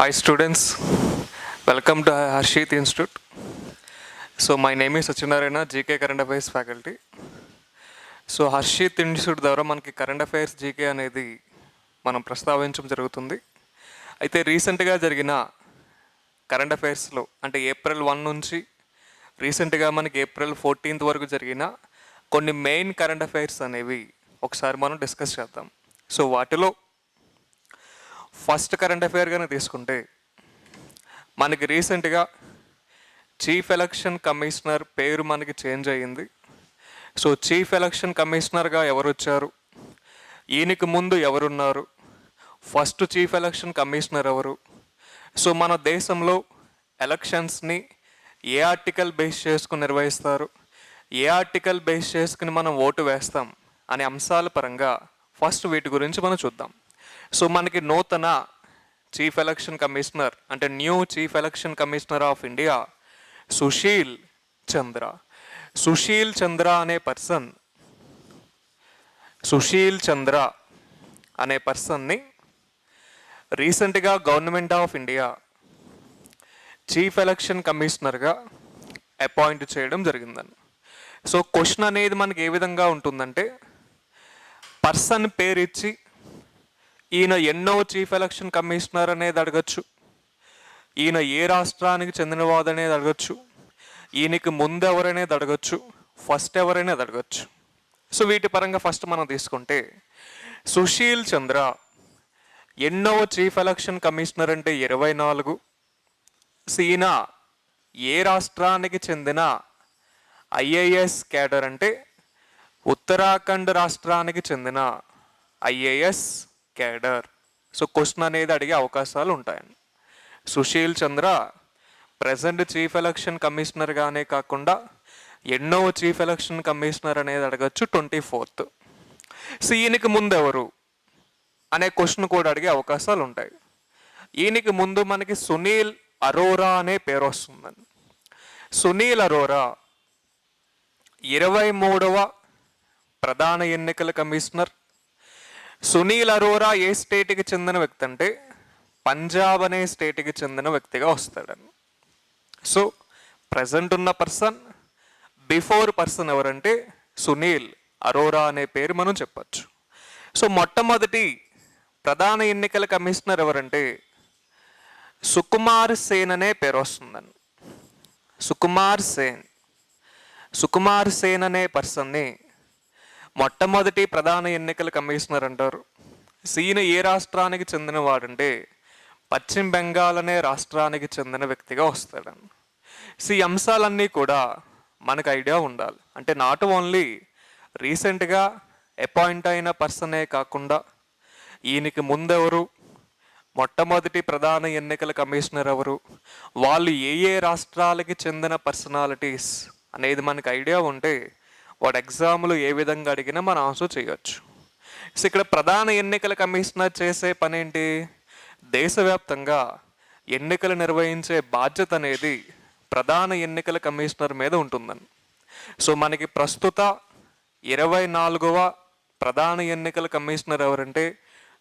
Hi students, welcome to Harshit Institute. So my name is Sachinarayana, GK Current Affairs faculty. So Harshit institute ద్వారా మనకి current affairs GK అనేది మనం ప్రస్తావించడం జరుగుతుంది. అయితే రీసెంట్గా జరిగిన కరెంట్ అఫైర్స్లో అంటే ఏప్రిల్ 1 నుంచి రీసెంట్గా మనకి ఏప్రిల్ 14 వరకు జరిగిన కొన్ని మెయిన్ కరెంట్ అఫైర్స్ అనేవి ఒకసారి మనం డిస్కస్ చేద్దాం. సో వాటిలో ఫస్ట్ కరెంట్ అఫైర్ కనుక తీసుకుంటే మనకి రీసెంట్గా చీఫ్ ఎలక్షన్ కమిషనర్ పేరు మనకి చేంజ్ అయ్యింది. సో చీఫ్ ఎలక్షన్ కమిషనర్గా ఎవరు వచ్చారు, ఈయనకి ముందు ఎవరున్నారు, ఫస్ట్ చీఫ్ ఎలక్షన్ కమిషనర్ ఎవరు, సో మన దేశంలో ఎలక్షన్స్ని ఏ ఆర్టికల్ బేస్ చేసుకుని నిర్వహిస్తారు, ఏ ఆర్టికల్ బేస్ చేసుకుని మనం ఓటు వేస్తాం అనే అంశాల పరంగా ఫస్ట్ వీటి గురించి మనం చూద్దాం. సో మనకి నూతన చీఫ్ ఎలక్షన్ కమిషనర్ అంటే new chief election commissioner of India Sushil Chandra. Sushil Chandra అనే పర్సన్ని రీసెంట్గా government of India chief election కమిషనర్గా అపాయింట్ చేయడం జరిగిందని. సో క్వశ్చన్ అనేది మనకి ఏ విధంగా ఉంటుందంటే, పర్సన్ పేరు ఇచ్చి ఈయన ఎన్నో చీఫ్ ఎలక్షన్ కమిషనర్ అనేది అడగచ్చు, ఈయన ఏ రాష్ట్రానికి చెందినవాడు అనేది అడగచ్చు, ఈయనకి ముందు ఎవరనేది అడగచ్చు, ఫస్ట్ ఎవరనేది అడగచ్చు. సో వీటి పరంగా ఫస్ట్ మనం తీసుకుంటే సుశీల్ చంద్ర ఎన్నో చీఫ్ ఎలక్షన్ కమిషనర్ అంటే 24. ఈయన ఏ రాష్ట్రానికి చెందిన ఐఏఎస్ క్యాడర్ అంటే ఉత్తరాఖండ్ రాష్ట్రానికి చెందిన ఐఏఎస్ క్యాడర్. సో క్వశ్చన్ అనేది అడిగే అవకాశాలు ఉంటాయండి. సుశీల్ చంద్ర ప్రజెంట్ చీఫ్ ఎలక్షన్ కమిషనర్గానే కాకుండా ఎన్నో చీఫ్ ఎలక్షన్ కమిషనర్ అనేది అడగచ్చు 24th. సో ఈయనకి ముందు ఎవరు అనే క్వశ్చన్ కూడా అడిగే అవకాశాలు ఉంటాయి. ఈయనకి ముందు మనకి సునీల్ అరోరా అనే పేరు వస్తుందండి. సునీల్ అరోరా 23వ ప్రధాన ఎన్నికల కమిషనర్. సునీల్ అరోరా ఏ స్టేట్కి చెందిన వ్యక్తి అంటే పంజాబ్ అనే స్టేట్కి చెందిన వ్యక్తిగా వస్తాడని. సో ప్రజెంట్ ఉన్న పర్సన్, బిఫోర్ పర్సన్ ఎవరంటే సునీల్ అరోరా అనే పేరు మనం చెప్పచ్చు. సో మొట్టమొదటి ప్రధాన ఎన్నికల కమిషనర్ ఎవరంటే సుకుమార్ సేన్ అనే పేరు వస్తుందని. సుకుమార్ సేన్ అనే పర్సన్ని మొట్టమొదటి ప్రధాన ఎన్నికల కమిషనర్ అంటారు. ఈయన ఏ రాష్ట్రానికి చెందిన వాడంటే పశ్చిమ బెంగాల్ అనే రాష్ట్రానికి చెందిన వ్యక్తిగా వస్తాడని. ఈ అంశాలన్నీ కూడా మనకు ఐడియా ఉండాలి. అంటే నాట్ ఓన్లీ రీసెంట్గా అపాయింట్ అయిన పర్సనే కాకుండా ఈయనకి ముందెవరు, మొట్టమొదటి ప్రధాన ఎన్నికల కమిషనర్ ఎవరు, వాళ్ళు ఏ రాష్ట్రాలకి చెందిన పర్సనాలిటీస్ అనేది మనకు ఐడియా ఉంటే వాడు ఎగ్జామ్లు ఏ విధంగా అడిగినా మనం ఆన్సర్ చేయొచ్చు. సో ఇక్కడ ప్రధాన ఎన్నికల కమిషనర్ చేసే పని ఏంటి, దేశవ్యాప్తంగా ఎన్నికలు నిర్వహించే బాధ్యత అనేది ప్రధాన ఎన్నికల కమిషనర్ మీద ఉంటుందని. సో మనకి ప్రస్తుత 24వ ప్రధాన ఎన్నికల కమిషనర్ ఎవరంటే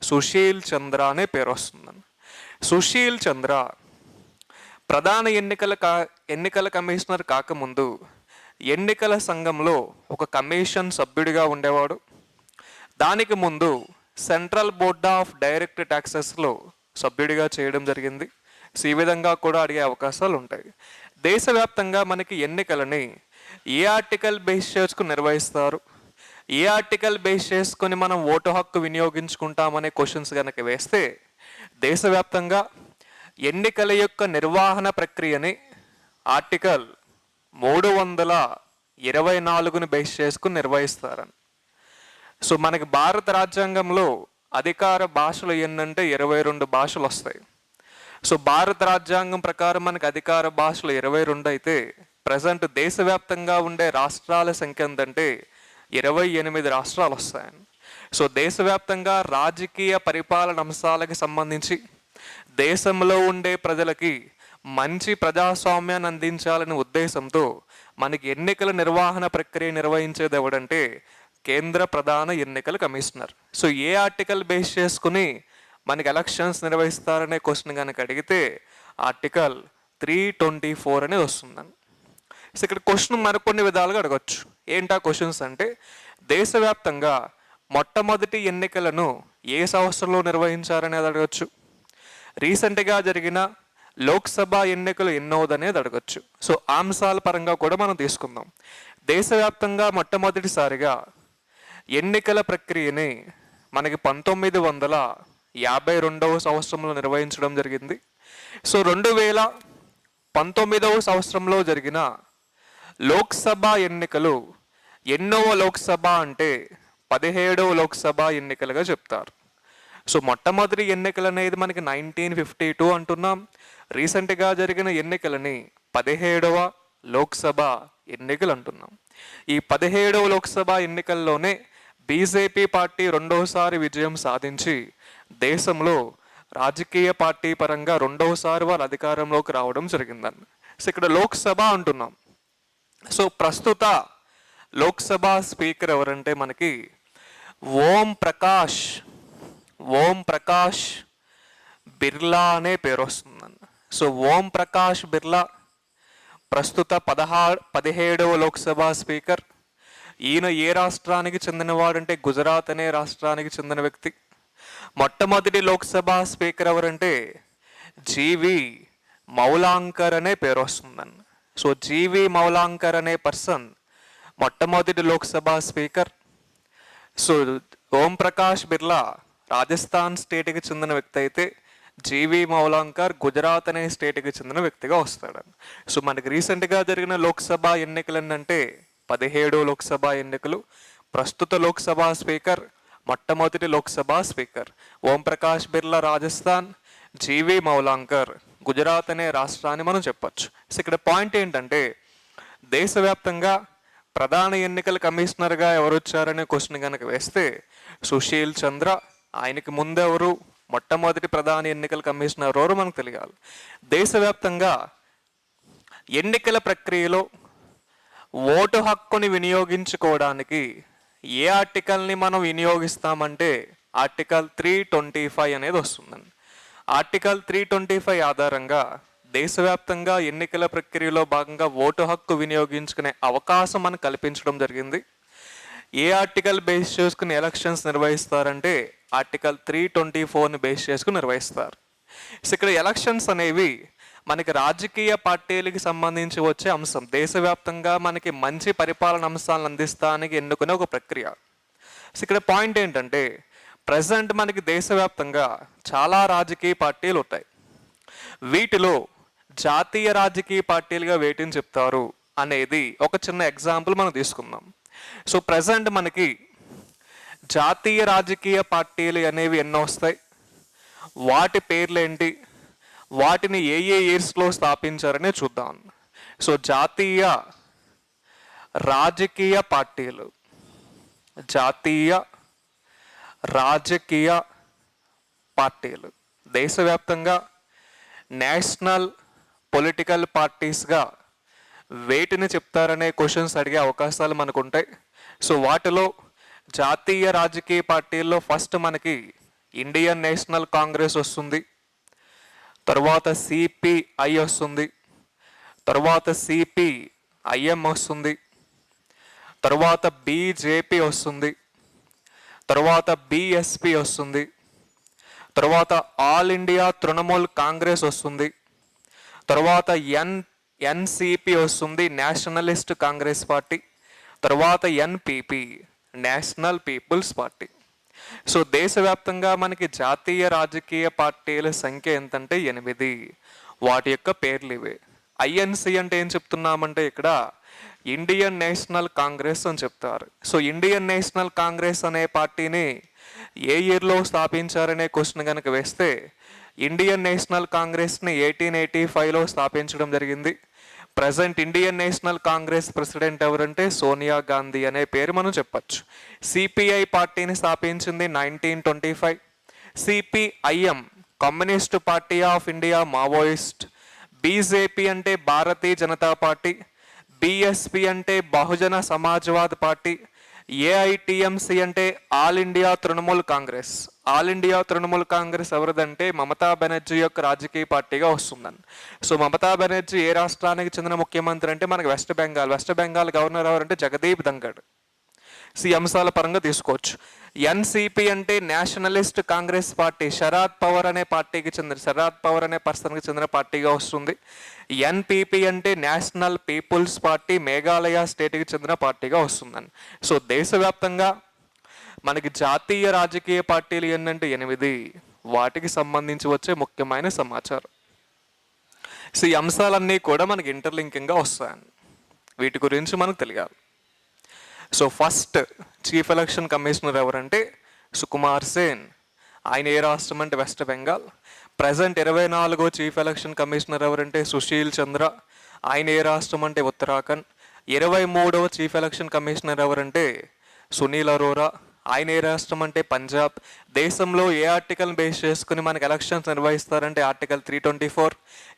సుశీల్ చంద్ర అనే పేరు వస్తుందని. సుశీల్ చంద్ర ప్రధాన ఎన్నికల కమిషనర్ కాకముందు ఎన్నికల సంఘంలో ఒక కమిషన్ సభ్యుడిగా ఉండేవాడు. దానికి ముందు సెంట్రల్ బోర్డ్ ఆఫ్ డైరెక్ట్ ట్యాక్సెస్లో సభ్యుడిగా చేయడం జరిగింది. సో ఈ విధంగా కూడా అడిగే అవకాశాలు ఉంటాయి. దేశవ్యాప్తంగా మనకి ఎన్నికలని ఏ ఆర్టికల్ బేస్ చేసుకుని నిర్వహిస్తారు, ఏ ఆర్టికల్ బేస్ చేసుకొని మనం ఓటు హక్కు వినియోగించుకుంటామనే క్వశ్చన్స్ కనుక వేస్తే, దేశవ్యాప్తంగా ఎన్నికల యొక్క నిర్వహణ ప్రక్రియని ఆర్టికల్ 324ని బేస్ చేసుకుని నిర్వహిస్తారని. సో మనకి భారత రాజ్యాంగంలో అధికార భాషలు ఏంటంటే 22 భాషలు వస్తాయి. సో భారత రాజ్యాంగం ప్రకారం మనకి అధికార భాషలు 22 అయితే ప్రజెంట్ దేశవ్యాప్తంగా ఉండే రాష్ట్రాల సంఖ్య ఎంతంటే 28 రాష్ట్రాలు వస్తాయని. సో దేశవ్యాప్తంగా రాజకీయ పరిపాలన అంశాలకు సంబంధించి దేశంలో ఉండే ప్రజలకి మంచి ప్రజాస్వామ్యాన్ని అందించాలనే ఉద్దేశంతో మనకి ఎన్నికల నిర్వహణ ప్రక్రియ నిర్వహించేది ఎవడంటే కేంద్ర ప్రధాన ఎన్నికల కమిషనర్. సో ఏ ఆర్టికల్ బేస్ చేసుకుని మనకి ఎలక్షన్స్ నిర్వహిస్తారనే క్వశ్చన్ కనుక అడిగితే ఆర్టికల్ 324 అనేది వస్తుందండి. సో ఇక్కడ క్వశ్చన్ మరికొన్ని విధాలుగా అడగచ్చు. ఏంటా క్వశ్చన్స్ అంటే, దేశవ్యాప్తంగా మొట్టమొదటి ఎన్నికలను ఏ సంవత్సరంలో నిర్వహించారనేది అడగచ్చు. రీసెంట్గా జరిగిన లోక్సభ ఎన్నికలు ఎన్నోదనేది అడగచ్చు. సో అంశాల పరంగా కూడా మనం తీసుకుందాం. దేశవ్యాప్తంగా మొట్టమొదటిసారిగా ఎన్నికల ప్రక్రియని మనకి 1952వ సంవత్సరంలో నిర్వహించడం జరిగింది. సో 2019వ సంవత్సరంలో జరిగిన లోక్సభ ఎన్నికలు ఎన్నోవ లోక్సభ అంటే 17వ లోక్సభ ఎన్నికలుగా చెప్తారు. సో మొట్టమొదటి ఎన్నికలు అనేది మనకి 1952 అంటున్నాం. రీసెంట్గా జరిగిన ఎన్నికలని 17వ లోక్సభ ఎన్నికలు అంటున్నాం. ఈ 17వ లోక్సభ ఎన్నికల్లోనే బీజేపీ పార్టీ రెండవసారి విజయం సాధించి దేశంలో రాజకీయ పార్టీ పరంగా రెండవసారి వారు అధికారంలోకి రావడం జరిగిందండి. సో ఇక్కడ లోక్సభ అంటున్నాం. సో ప్రస్తుత లోక్సభ స్పీకర్ ఎవరంటే మనకి ఓం ప్రకాష్ బిర్లా అనే పేరు వస్తుందండి. సో ఓం ప్రకాష్ బిర్లా ప్రస్తుత 17వ లోక్సభ స్పీకర్. ఈయన ఏ రాష్ట్రానికి చెందినవాడంటే గుజరాత్ అనే రాష్ట్రానికి చెందిన వ్యక్తి. మొట్టమొదటి లోక్సభ స్పీకర్ ఎవరంటే జీవి మౌలాంకర్ అనే పేరు వస్తుందండి. సో జీవి మౌలాంకర్ అనే పర్సన్ మొట్టమొదటి లోక్సభ స్పీకర్. సో ఓం ప్రకాష్ బిర్లా రాజస్థాన్ స్టేట్కి చెందిన వ్యక్తి అయితే జీవి మౌలాంకర్ గుజరాత్ అనే స్టేట్కి చెందిన వ్యక్తిగా వస్తాడండి. సో మనకి రీసెంట్గా జరిగిన లోక్సభ ఎన్నికలు ఏంటంటే 17వ లోక్సభ ఎన్నికలు. ప్రస్తుత లోక్సభ స్పీకర్ మొట్టమొదటి లోక్సభ స్పీకర్ ఓం ప్రకాష్ బిర్లా రాజస్థాన్, జీవి మౌలాంకర్ గుజరాత్ అనే రాష్ట్రాన్ని మనం చెప్పచ్చు. సో ఇక్కడ పాయింట్ ఏంటంటే, దేశవ్యాప్తంగా ప్రధాన ఎన్నికల కమిషనర్గా ఎవరు వచ్చారనే క్వశ్చన్ కనుక వేస్తే సుశీల్ చంద్ర. ఆయనకి ముందెవరు, మొట్టమొదటి ప్రధాన ఎన్నికల కమిషనర్ ఎవరు మనకు తెలియాలి. దేశవ్యాప్తంగా ఎన్నికల ప్రక్రియలో ఓటు హక్కుని వినియోగించుకోవడానికి ఏ ఆర్టికల్ని మనం వినియోగిస్తామంటే ఆర్టికల్ 325 అనేది వస్తుందండి. ఆర్టికల్ 325 ఆధారంగా దేశవ్యాప్తంగా ఎన్నికల ప్రక్రియలో భాగంగా ఓటు హక్కు వినియోగించుకునే అవకాశం మనకు కల్పించడం జరిగింది. ఏ ఆర్టికల్ బేస్ చేసుకుని ఎలక్షన్స్ నిర్వహిస్తారంటే ఆర్టికల్ 324ని బేస్ చేసుకుని నిర్వహిస్తారు. సో ఇక్కడ ఎలక్షన్స్ అనేవి మనకి రాజకీయ పార్టీలకి సంబంధించి వచ్చే అంశం. దేశవ్యాప్తంగా మనకి మంచి పరిపాలన అంశాలను అందిస్తానికి ఎన్నుకునే ఒక ప్రక్రియ. సో ఇక్కడ పాయింట్ ఏంటంటే, ప్రజెంట్ మనకి దేశవ్యాప్తంగా చాలా రాజకీయ పార్టీలు ఉంటాయి. వీటిలో జాతీయ రాజకీయ పార్టీలుగా వేటిని చెప్తారు అనేది ఒక చిన్న ఎగ్జాంపుల్ మనం తీసుకుందాం. సో ప్రజెంట్ మనకి జాతీయ రాజకీయ పార్టీలు అనేవి ఎన్నో వస్తాయి, వాటి పేర్లేంటి, వాటిని ఏ ఇయర్స్లో స్థాపించారనే చూద్దాం. సో జాతీయ రాజకీయ పార్టీలు, జాతీయ రాజకీయ పార్టీలు దేశవ్యాప్తంగా నేషనల్ పొలిటికల్ పార్టీస్గా వేటిని చెప్తారనే క్వశ్చన్స్ అడిగే అవకాశాలు మనకు ఉంటాయి. సో వాటిలో జాతీయ రాజకీయ పార్టీల్లో ఫస్ట్ మనకి ఇండియన్ నేషనల్ కాంగ్రెస్ వస్తుంది, తర్వాత సిపిఐ వస్తుంది, తర్వాత సిపిఐఎం వస్తుంది, తర్వాత బీజేపీ వస్తుంది, తర్వాత బిఎస్పి వస్తుంది, తర్వాత ఆల్ ఇండియా తృణమూల్ కాంగ్రెస్ వస్తుంది, తర్వాత ఎన్సిపి వస్తుంది, నేషనలిస్ట్ కాంగ్రెస్ పార్టీ, తర్వాత NPP National People's Party. So దేశవ్యాప్తంగా మనకి జాతీయ రాజకీయ పార్టీల సంఖ్య ఎంతంటే 8. వాటి యొక్క పేర్లు ఇవే. ఐఎన్సి అంటే ఏం చెప్తున్నామంటే ఇక్కడ ఇండియన్ నేషనల్ కాంగ్రెస్ అని చెప్తారు. సో ఇండియన్ నేషనల్ కాంగ్రెస్ అనే పార్టీని ఏ ఇయర్లో స్థాపించారనే క్వశ్చన్ కనుక వేస్తే ఇండియన్ నేషనల్ కాంగ్రెస్ని 1885లో స్థాపించడం జరిగింది. Present Indian national Congress president ఎవరంటే సోనియా గాంధీ అనే పేరు మనం చెప్పచ్చు. సిపిఐ పార్టీని స్థాపించింది 1925. CPIM communist party of India Maoist. BJP అంటే భారతీయ జనతా పార్టీ. బిఎస్పి అంటే బహుజన సమాజ్వాద్ పార్టీ. ఏఐటిఎంసి అంటే All India Trinamool Congress. All India Trinamool Congress ఎవరిదంటే మమతా బెనర్జీ యొక్క రాజకీయ పార్టీగా వస్తుందని. సో మమతా బెనర్జీ ఏ రాష్ట్రానికి చెందిన ముఖ్యమంత్రి అంటే మనకి వెస్ట్ బెంగాల్ గవర్నర్ ఎవరంటే జగదీప్ ధంగడ్. ఈ అంశాల పరంగా తీసుకోవచ్చు. ఎన్సిపి అంటే Nationalist Congress party, Sharad Pawar అనే పర్సన్కి చెందిన పార్టీగా వస్తుంది. ఎన్పిపి అంటే నేషనల్ పీపుల్స్ పార్టీ, మేఘాలయ స్టేట్కి చెందిన పార్టీగా వస్తుందని. సో దేశవ్యాప్తంగా మనకి జాతీయ రాజకీయ పార్టీలు ఏంటంటే 8, వాటికి సంబంధించి వచ్చే ముఖ్యమైన సమాచారం. సో ఈ అంశాలన్నీ కూడా మనకి ఇంటర్లింకింగ్గా వస్తాయని, వీటి గురించి మనకు తెలియాలి. So first chief election commissioner ఎవరంటే సుకుమార్ సేన్. ఆయన ఏ రాష్ట్రం అంటే వెస్ట్ బెంగాల్. ప్రజెంట్ 24వ చీఫ్ ఎలక్షన్ కమిషనర్ ఎవరంటే సుశీల్ చంద్ర. ఆయన ఏ రాష్ట్రం అంటే ఉత్తరాఖండ్. 23వ చీఫ్ ఎలక్షన్ కమిషనర్ ఎవరంటే సునీల్ అరోరా. ఆయన ఏ రాష్ట్రం అంటే పంజాబ్. దేశంలో ఏ ఆర్టికల్ బేస్ చేసుకుని మనకి ఎలక్షన్స్ నిర్వహిస్తారంటే ఆర్టికల్ 324.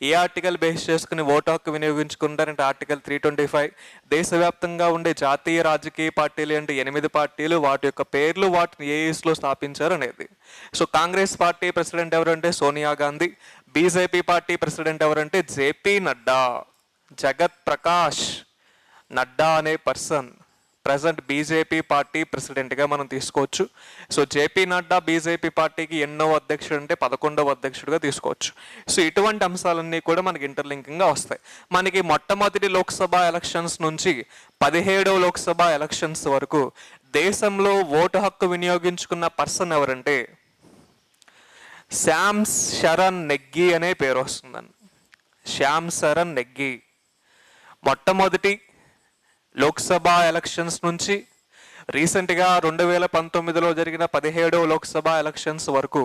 ఏ ఆర్టికల్ బేస్ చేసుకుని ఓటు హక్కు వినియోగించుకుంటారంటే ఆర్టికల్ 325. దేశవ్యాప్తంగా ఉండే జాతీయ రాజకీయ పార్టీలు అంటే 8 పార్టీలు, వాటి యొక్క పేర్లు వాటిని ఏ ఇయర్స్లో స్థాపించారు అనేది. సో కాంగ్రెస్ పార్టీ ప్రెసిడెంట్ ఎవరంటే Sonia Gandhi. BJP party president ఎవరంటే జేపీ నడ్డా. జగత్ ప్రకాష్ నడ్డా అనే పర్సన్ ప్రజెంట్ బీజేపీ పార్టీ ప్రెసిడెంట్గా మనం తీసుకోవచ్చు. సో జేపీ నడ్డా బీజేపీ పార్టీకి ఎన్నో అధ్యక్షుడు అంటే 11వ అధ్యక్షుడిగా తీసుకోవచ్చు. సో ఇటువంటి అంశాలన్నీ కూడా మనకి ఇంటర్లింకింగ్గా వస్తాయి. మనకి మొట్టమొదటి లోక్సభ ఎలక్షన్స్ నుంచి 17వ లోక్సభ ఎలక్షన్స్ వరకు దేశంలో ఓటు హక్కు వినియోగించుకున్న పర్సన్ ఎవరంటే శ్యామ్ శరణ్ నెగ్గి అనే పేరు వస్తుందని. శ్యామ్ శరణ్ నెగ్గి మొట్టమొదటి లోక్సభ ఎలక్షన్స్ నుంచి రీసెంట్గా 2019లో జరిగిన 17వ లోక్సభ ఎలక్షన్స్ వరకు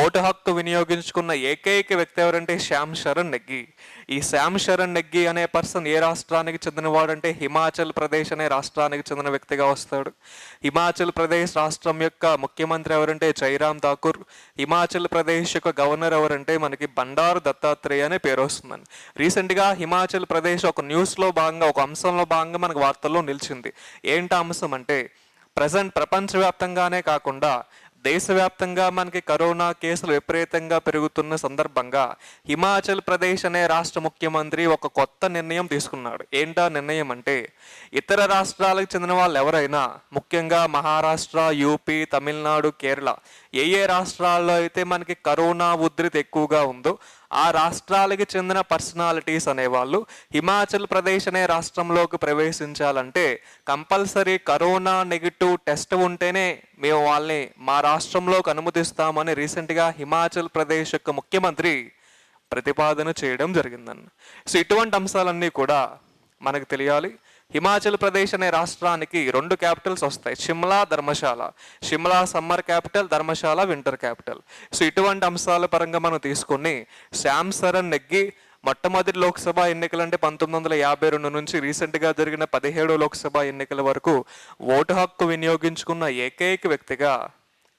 ఓటు హక్కు వినియోగించుకున్న ఏకైక వ్యక్తి ఎవరంటే శ్యామ్ శరణ్ నెగ్గి. ఈ శ్యామ్ శరణ్ నెగ్గి అనే పర్సన్ ఏ రాష్ట్రానికి చెందినవాడంటే హిమాచల్ ప్రదేశ్ అనే రాష్ట్రానికి చెందిన వ్యక్తిగా వస్తాడు. హిమాచల్ ప్రదేశ్ రాష్ట్రం యొక్క ముఖ్యమంత్రి ఎవరంటే జైరామ్ ఠాకూర్. హిమాచల్ ప్రదేశ్ యొక్క గవర్నర్ ఎవరంటే మనకి బండారు దత్తాత్రేయ అనే పేరు వస్తుందని. రీసెంట్గా హిమాచల్ ప్రదేశ్ ఒక న్యూస్లో భాగంగా, ఒక అంశంలో భాగంగా మనకు వార్తల్లో నిలిచింది. ఏంటి అంశం అంటే ప్రజెంట్ ప్రపంచవ్యాప్తంగానే కాకుండా దేశవ్యాప్తంగా మనకి కరోనా కేసులు విపరీతంగా పెరుగుతున్న సందర్భంగా హిమాచల్ ప్రదేశ్ అనే రాష్ట్ర ముఖ్యమంత్రి ఒక కొత్త నిర్ణయం తీసుకున్నాడు. ఏంటా నిర్ణయం అంటే ఇతర రాష్ట్రాలకు చెందిన వాళ్ళు ఎవరైనా, ముఖ్యంగా మహారాష్ట్ర, యూపీ, తమిళనాడు, కేరళ ఏ రాష్ట్రాల్లో అయితే మనకి కరోనా ఉధృతి ఎక్కువగా ఉందో ఆ రాష్ట్రాలకి చెందిన పర్సనాలిటీస్ అనేవాళ్ళు హిమాచల్ ప్రదేశ్ అనే రాష్ట్రంలోకి ప్రవేశించాలంటే కంపల్సరీ కరోనా నెగిటివ్ టెస్ట్ ఉంటేనే మేము వాళ్ళని మా రాష్ట్రంలోకి అనుమతిస్తామని రీసెంట్గా హిమాచల్ ప్రదేశ్ యొక్క ముఖ్యమంత్రి ప్రతిపాదన చేయడం జరిగిందని. సో ఇటువంటి అంశాలన్నీ కూడా మనకు తెలియాలి. హిమాచల్ ప్రదేశ్ అనే రాష్ట్రానికి 2 క్యాపిటల్స్ వస్తాయి, Shimla, Dharamshala. Shimla summer capital, Dharamshala winter capital. So ఇటువంటి అంశాల పరంగా మనం తీసుకుని శ్యామ్ శరణ్ నెగ్గి మొట్టమొదటి లోక్సభ ఎన్నికలు అంటే 1952 నుంచి రీసెంట్గా జరిగిన 17వ లోక్సభ ఎన్నికల వరకు ఓటు హక్కు వినియోగించుకున్న ఏకైక వ్యక్తిగా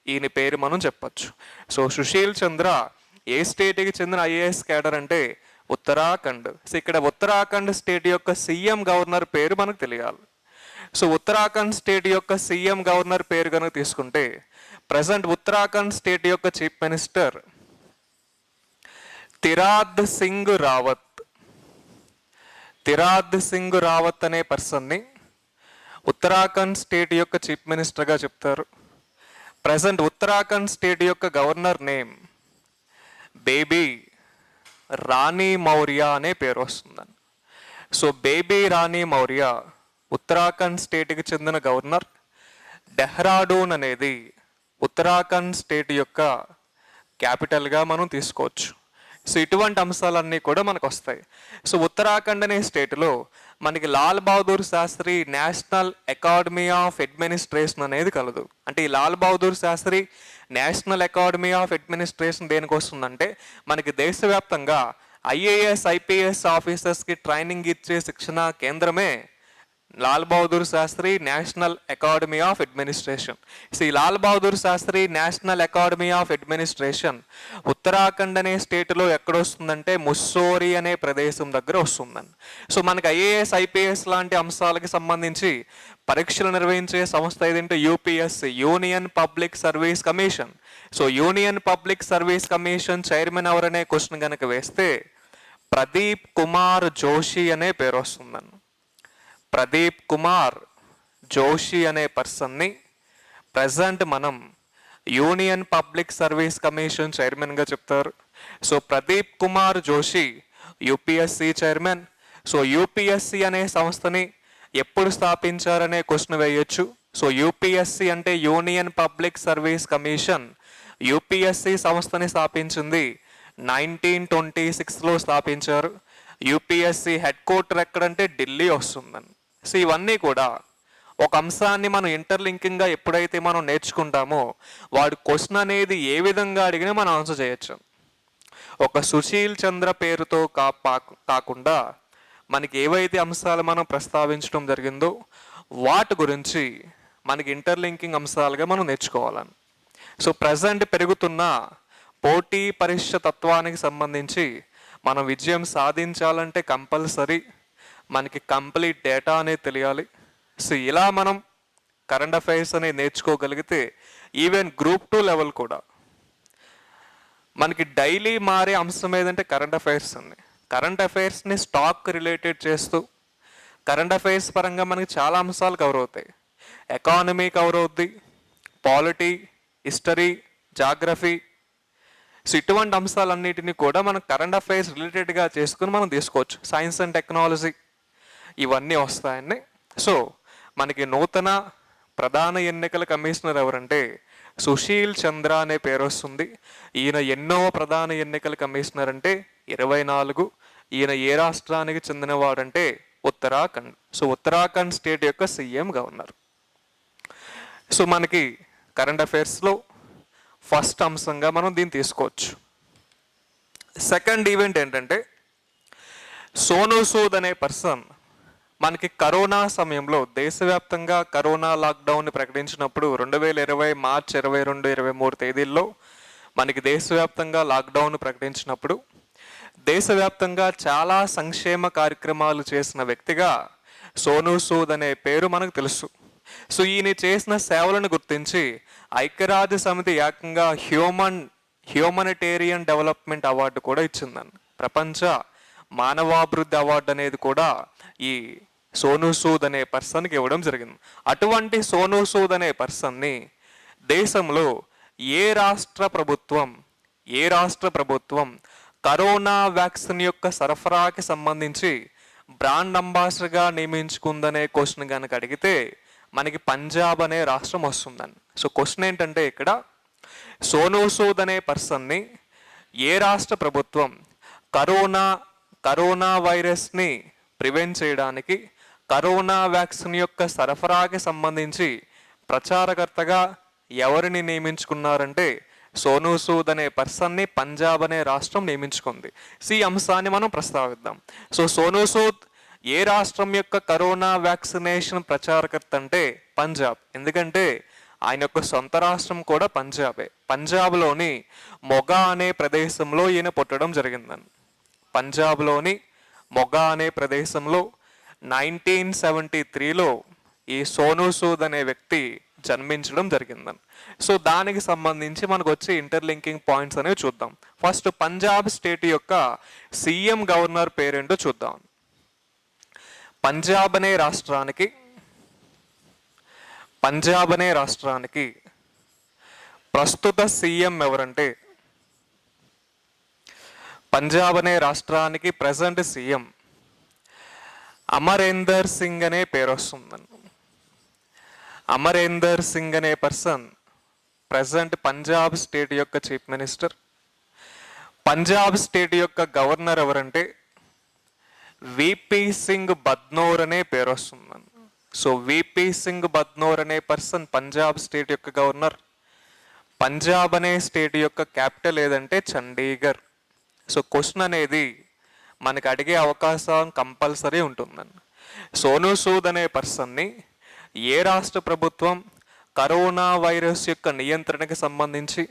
ఈయన పేరు మనం చెప్పచ్చు. సో సుశీల్ చంద్ర ఏ స్టేట్కి చెందిన ఐఏఎస్ క్యాడర్ అంటే ఉత్తరాఖండ్. సో ఇక్కడ ఉత్తరాఖండ్ స్టేట్ యొక్క సీఎం గవర్నర్ పేరు మనకు తెలియాలి. సో ఉత్తరాఖండ్ స్టేట్ యొక్క సీఎం గవర్నర్ పేరు కనుక తీసుకుంటే ప్రజెంట్ ఉత్తరాఖండ్ స్టేట్ యొక్క చీఫ్ మినిస్టర్ తిరాద్ సింగ్ రావత్. తిరాద్ సింగ్ రావత్ అనే పర్సన్ని ఉత్తరాఖండ్ స్టేట్ యొక్క చీఫ్ మినిస్టర్గా చెప్తారు. ప్రజెంట్ ఉత్తరాఖండ్ స్టేట్ యొక్క గవర్నర్ నేమ్ బేబీ రాణి మౌర్య అనే పేరు వస్తుందని. సో బేబీ రాణి మౌర్య ఉత్తరాఖండ్ స్టేట్కి చెందిన గవర్నర్. డెహ్రాడూన్ అనేది ఉత్తరాఖండ్ స్టేట్ యొక్క క్యాపిటల్గా మనం తీసుకోవచ్చు. సో ఇటువంటి అంశాలన్నీ కూడా మనకు వస్తాయి. సో ఉత్తరాఖండ్ అనే స్టేట్లో మనకి Lal Bahadur Shastri National Academy of Administration అనేది కలదు. అంటే ఈ Lal Bahadur Shastri National Academy of Administration దేనికి వస్తుందంటే మనకి దేశవ్యాప్తంగా ఐఏఎస్, ఐపీఎస్ ఆఫీసర్స్కి ట్రైనింగ్ ఇచ్చే శిక్షణ కేంద్రమే Lal Bahadur Shastri National Academy of Administration. ఈ Lal Bahadur Shastri National Academy of Administration Uttarakhand అనే స్టేట్లో ఎక్కడ వస్తుందంటే ముస్సోరి అనే ప్రదేశం దగ్గర వస్తుందండి. సో మనకి ఐఏఎస్ ఐపీఎస్ లాంటి అంశాలకి సంబంధించి పరీక్షలు నిర్వహించే సంస్థ ఏదంటే UPSC, Union Public Service Commission. So Union Public Service Commission chairman ఎవరనే క్వశ్చన్ కనుక వేస్తే ప్రదీప్ కుమార్ జోషి అనే పేరు వస్తుందండి. ప్రదీప్ కుమార్ జోషి అనే పర్సన్ని ప్రజెంట్ మనం యూనియన్ పబ్లిక్ సర్వీస్ కమిషన్ చైర్మన్గా చెప్తారు. So Pradeep Kumar Joshi UPSC chairman. So UPSC అనే సంస్థని ఎప్పుడు స్థాపించారనే క్వశ్చన్ వేయొచ్చు. సో యూపీఎస్సి అంటే union Public Service commission UPSC సంస్థని స్థాపించింది 1926లో స్థాపించారు. యూపీఎస్సి హెడ్ క్వార్టర్ ఎక్కడంటే ఢిల్లీ వస్తుందని. సో ఇవన్నీ కూడా ఒక అంశాన్ని మనం ఇంటర్లింకింగ్గా ఎప్పుడైతే మనం నేర్చుకుంటామో వాడు క్వశ్చన్ అనేది ఏ విధంగా అడిగినా మనం ఆన్సర్ చేయొచ్చు. ఒక సుశీల్ చంద్ర పేరుతో కాకుండా మనకి ఏవైతే అంశాలు మనం ప్రస్తావించడం జరిగిందో వాటి గురించి మనకి ఇంటర్లింకింగ్ అంశాలుగా మనం నేర్చుకోవాలని. సో ప్రజెంట్ పెరుగుతున్న పోటీ పరీక్ష తత్వానికి సంబంధించి మనం విజయం సాధించాలంటే కంపల్సరీ మనకి కంప్లీట్ డేటా అనేది తెలియాలి. సో ఇలా మనం కరెంట్ అఫైర్స్ అనేది నేర్చుకోగలిగితే ఈవెన్ గ్రూప్ 2 లెవెల్ కూడా మనకి డైలీ మారే అంశం ఏదంటే కరెంట్ అఫైర్స్ ఉంది. కరెంట్ అఫైర్స్ని స్టాక్ రిలేటెడ్ చేస్తూ కరెంట్ అఫైర్స్ పరంగా మనకి చాలా అంశాలు కవర్ అవుతాయి. ఎకానమీ కవర్ అవుద్ది, పాలిటీ, హిస్టరీ, జాగ్రఫీ. సో ఇటువంటి అంశాలన్నిటినీ కూడా మనం కరెంట్ అఫైర్స్ రిలేటెడ్గా చేసుకుని మనం తీసుకోవచ్చు. సైన్స్ అండ్ టెక్నాలజీ ఇవన్నీ వస్తాయండి. సో మనకి నూతన ప్రధాన ఎన్నికల కమిషనర్ ఎవరంటే సుశీల్ చంద్ర అనే పేరు వస్తుంది. ఈయన ఎన్నో ప్రధాన ఎన్నికల కమిషనర్ అంటే 24. ఈయన ఏ రాష్ట్రానికి చెందినవాడంటే ఉత్తరాఖండ్. సో ఉత్తరాఖండ్ స్టేట్ యొక్క సీఎం గవర్నర్. సో మనకి కరెంట్ అఫైర్స్లో ఫస్ట్ అంశంగా మనం దీన్ని తీసుకోవచ్చు. సెకండ్ ఈవెంట్ ఏంటంటే సోనూ సూద్ అనే పర్సన్ మనకి కరోనా సమయంలో దేశవ్యాప్తంగా కరోనా లాక్డౌన్ ప్రకటించినప్పుడు 2020 మార్చి 22, 23 తేదీల్లో మనకి దేశవ్యాప్తంగా లాక్డౌన్ ప్రకటించినప్పుడు దేశవ్యాప్తంగా చాలా సంక్షేమ కార్యక్రమాలు చేసిన వ్యక్తిగా సోనూ సూద్ అనే పేరు మనకు తెలుసు. సో ఈయన చేసిన సేవలను గుర్తించి ఐక్యరాజ్య సమితి ఏకంగా హ్యూమనిటేరియన్ డెవలప్మెంట్ అవార్డు కూడా ఇచ్చిందని. ప్రపంచ మానవాభివృద్ధి అవార్డు అనేది కూడా ఈ సోనూ సూద్ అనే పర్సన్కి ఇవ్వడం జరిగింది. అటువంటి సోనూ సూద్ అనే పర్సన్ని దేశంలో ఏ రాష్ట్ర ప్రభుత్వం కరోనా వ్యాక్సిన్ యొక్క సరఫరాకి సంబంధించి బ్రాండ్ అంబాసిడర్గా నియమించుకుందనే క్వశ్చన్ కనుక అడిగితే మనకి పంజాబ్ అనే రాష్ట్రం వస్తుందండి. సో క్వశ్చన్ ఏంటంటే ఇక్కడ సోనూ సూద్ అనే పర్సన్ని ఏ రాష్ట్ర ప్రభుత్వం కరోనా వైరస్ని ప్రివెంట్ చేయడానికి కరోనా వ్యాక్సిన్ యొక్క సరఫరాకి సంబంధించి ప్రచారకర్తగా ఎవరిని నియమించుకున్నారంటే సోనూ సూద్ అనే పర్సన్ని పంజాబ్ అనే రాష్ట్రం నియమించుకుంది. ఈ అంశాన్ని మనం ప్రస్తావిద్దాం. సో సోనూ సూద్ ఏ రాష్ట్రం యొక్క కరోనా వ్యాక్సినేషన్ ప్రచారకర్త అంటే పంజాబ్. ఎందుకంటే ఆయన యొక్క సొంత రాష్ట్రం కూడా పంజాబే. పంజాబ్లోని మొగా అనే ప్రదేశంలో ఈయన పుట్టడం జరిగిందని. పంజాబ్లోని మొగా అనే ప్రదేశంలో 1973లో ఈ సోనూ సూద్ అనే వ్యక్తి జన్మించడం జరిగిందని. సో దానికి సంబంధించి మనకు వచ్చే ఇంటర్లింకింగ్ పాయింట్స్ అనేవి చూద్దాం. ఫస్ట్ పంజాబ్ స్టేట్ యొక్క సీఎం గవర్నర్ పేరేంటో చూద్దాం. పంజాబ్ అనే రాష్ట్రానికి ప్రస్తుత సీఎం ఎవరంటే పంజాబ్ అనే రాష్ట్రానికి ప్రజెంట్ సీఎం అమరేందర్ సింగ్ అనే పేరు వస్తుందండి. అమరేందర్ సింగ్ అనే పర్సన్ ప్రజెంట్ పంజాబ్ స్టేట్ యొక్క చీఫ్ మినిస్టర్. పంజాబ్ స్టేట్ యొక్క గవర్నర్ ఎవరంటే విపి సింగ్ బద్నోర్ అనే పేరు వస్తుందండి. సో విపి సింగ్ బద్నోర్ అనే పర్సన్ పంజాబ్ స్టేట్ యొక్క గవర్నర్. పంజాబ్ అనే స్టేట్ యొక్క క్యాపిటల్ ఏదంటే చండీగఢ్. సో క్వశ్చన్ అనేది మనకి అడిగే అవకాశం కంపల్సరీ ఉంటుందండి. సోనూ సూద్ అనే పర్సన్ని ఏ రాష్ట్ర ప్రభుత్వం కరోనా వైరస్ యొక్క నియంత్రణకి సంబంధించి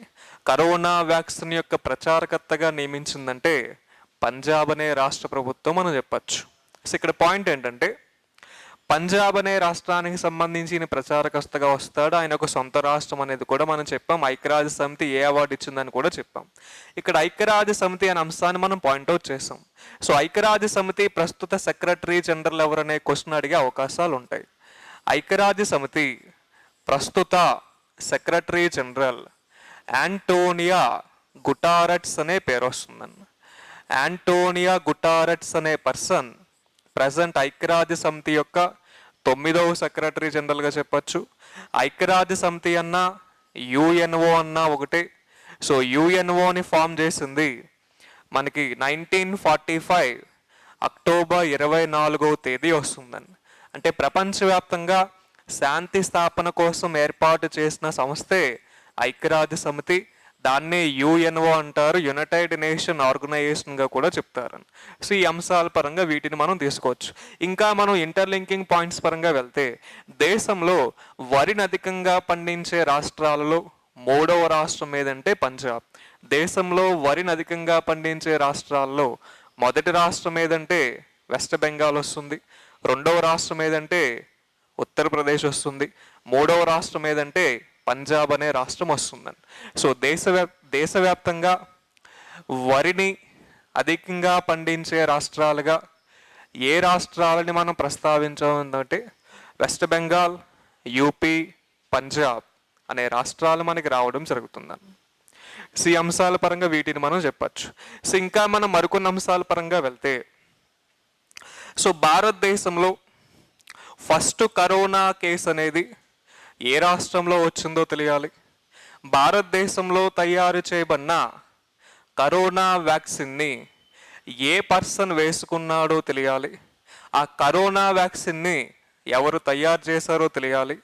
కరోనా వ్యాక్సిన్ యొక్క ప్రచారకర్తగా నియమించిందంటే పంజాబ్ అనే రాష్ట్ర ప్రభుత్వం అని చెప్పచ్చు. సో ఇక్కడ పాయింట్ ఏంటంటే పంజాబ్ అనే రాష్ట్రానికి సంబంధించిన ప్రచారకర్తగా వస్తాడు. ఆయన ఒక సొంత రాష్ట్రం అనేది కూడా మనం చెప్పాం. ఐక్యరాజ్య సమితి ఏ అవార్డు ఇచ్చిందని కూడా చెప్పాం. ఇక్కడ ఐక్యరాజ్య సమితి అనే అంశాన్ని మనం పాయింట్అవుట్ చేసాం. సో ఐక్యరాజ్య సమితి ప్రస్తుత సెక్రటరీ జనరల్ ఎవరనే క్వశ్చన్ అడిగే అవకాశాలు ఉంటాయి. ఐక్యరాజ్య సమితి ప్రస్తుత సెక్రటరీ జనరల్ యాంటోనియా గుటారెట్స్ అనే పేరు వస్తుందండి. యాంటోనియా గుటారెట్స్ అనే పర్సన్ ప్రజెంట్ ఐక్యరాజ్య సమితి యొక్క 9వ సెక్రటరీ జనరల్గా చెప్పచ్చు. ఐక్యరాజ్య సమితి అన్న యుఎన్ఓ అన్న ఒకటే. సో యుఎన్ఓని ఫామ్ చేసింది మనకి 1945 అక్టోబర్ 24వ తేదీ వస్తుందండి. అంటే ప్రపంచవ్యాప్తంగా శాంతి స్థాపన కోసం ఏర్పాటు చేసిన సంస్థే ఐక్యరాజ్య సమితి. దాన్నే యుఎన్ఓ అంటారు, యునైటెడ్ నేషన్ ఆర్గనైజేషన్గా కూడా చెప్తారు. సో ఈ అంశాల పరంగా వీటిని మనం తీసుకోవచ్చు. ఇంకా మనం ఇంటర్లింకింగ్ పాయింట్స్ పరంగా వెళ్తే దేశంలో వరిని అధికంగా పండించే రాష్ట్రాలలో 3వ రాష్ట్రం ఏదంటే పంజాబ్. దేశంలో వరిని అధికంగా పండించే రాష్ట్రాల్లో మొదటి రాష్ట్రం ఏదంటే వెస్ట్ బెంగాల్ వస్తుంది. 2వ రాష్ట్రం ఏదంటే ఉత్తరప్రదేశ్ వస్తుంది. 3వ రాష్ట్రం ఏదంటే పంజాబ్ అనే రాష్ట్రం వస్తుందండి. సో దేశవ్యాప్తంగా వరిని అధికంగా పండించే రాష్ట్రాలుగా ఏ రాష్ట్రాలని మనం ప్రస్తావించామంటే వెస్ట్ బెంగాల్, యూపీ, పంజాబ్ అనే రాష్ట్రాలు మనకి రావడం జరుగుతుందండి. సో ఈ అంశాల పరంగా వీటిని మనం చెప్పచ్చు. సో ఇంకా మనం మరికొన్ని అంశాల పరంగా వెళ్తే సో భారతదేశంలో ఫస్ట్ కరోనా కేసు అనేది ఏ రాష్ట్రంలో వచ్చిందో తెలియాలి. భారతదేశంలో తయారు చేయబడిన కరోనా వ్యాక్సిన్ని ఏ పర్సన్ వేసుకున్నాడో తెలియాలి. ఆ కరోనా వ్యాక్సిన్ని ఎవరు తయారు చేశారో తెలియాలి.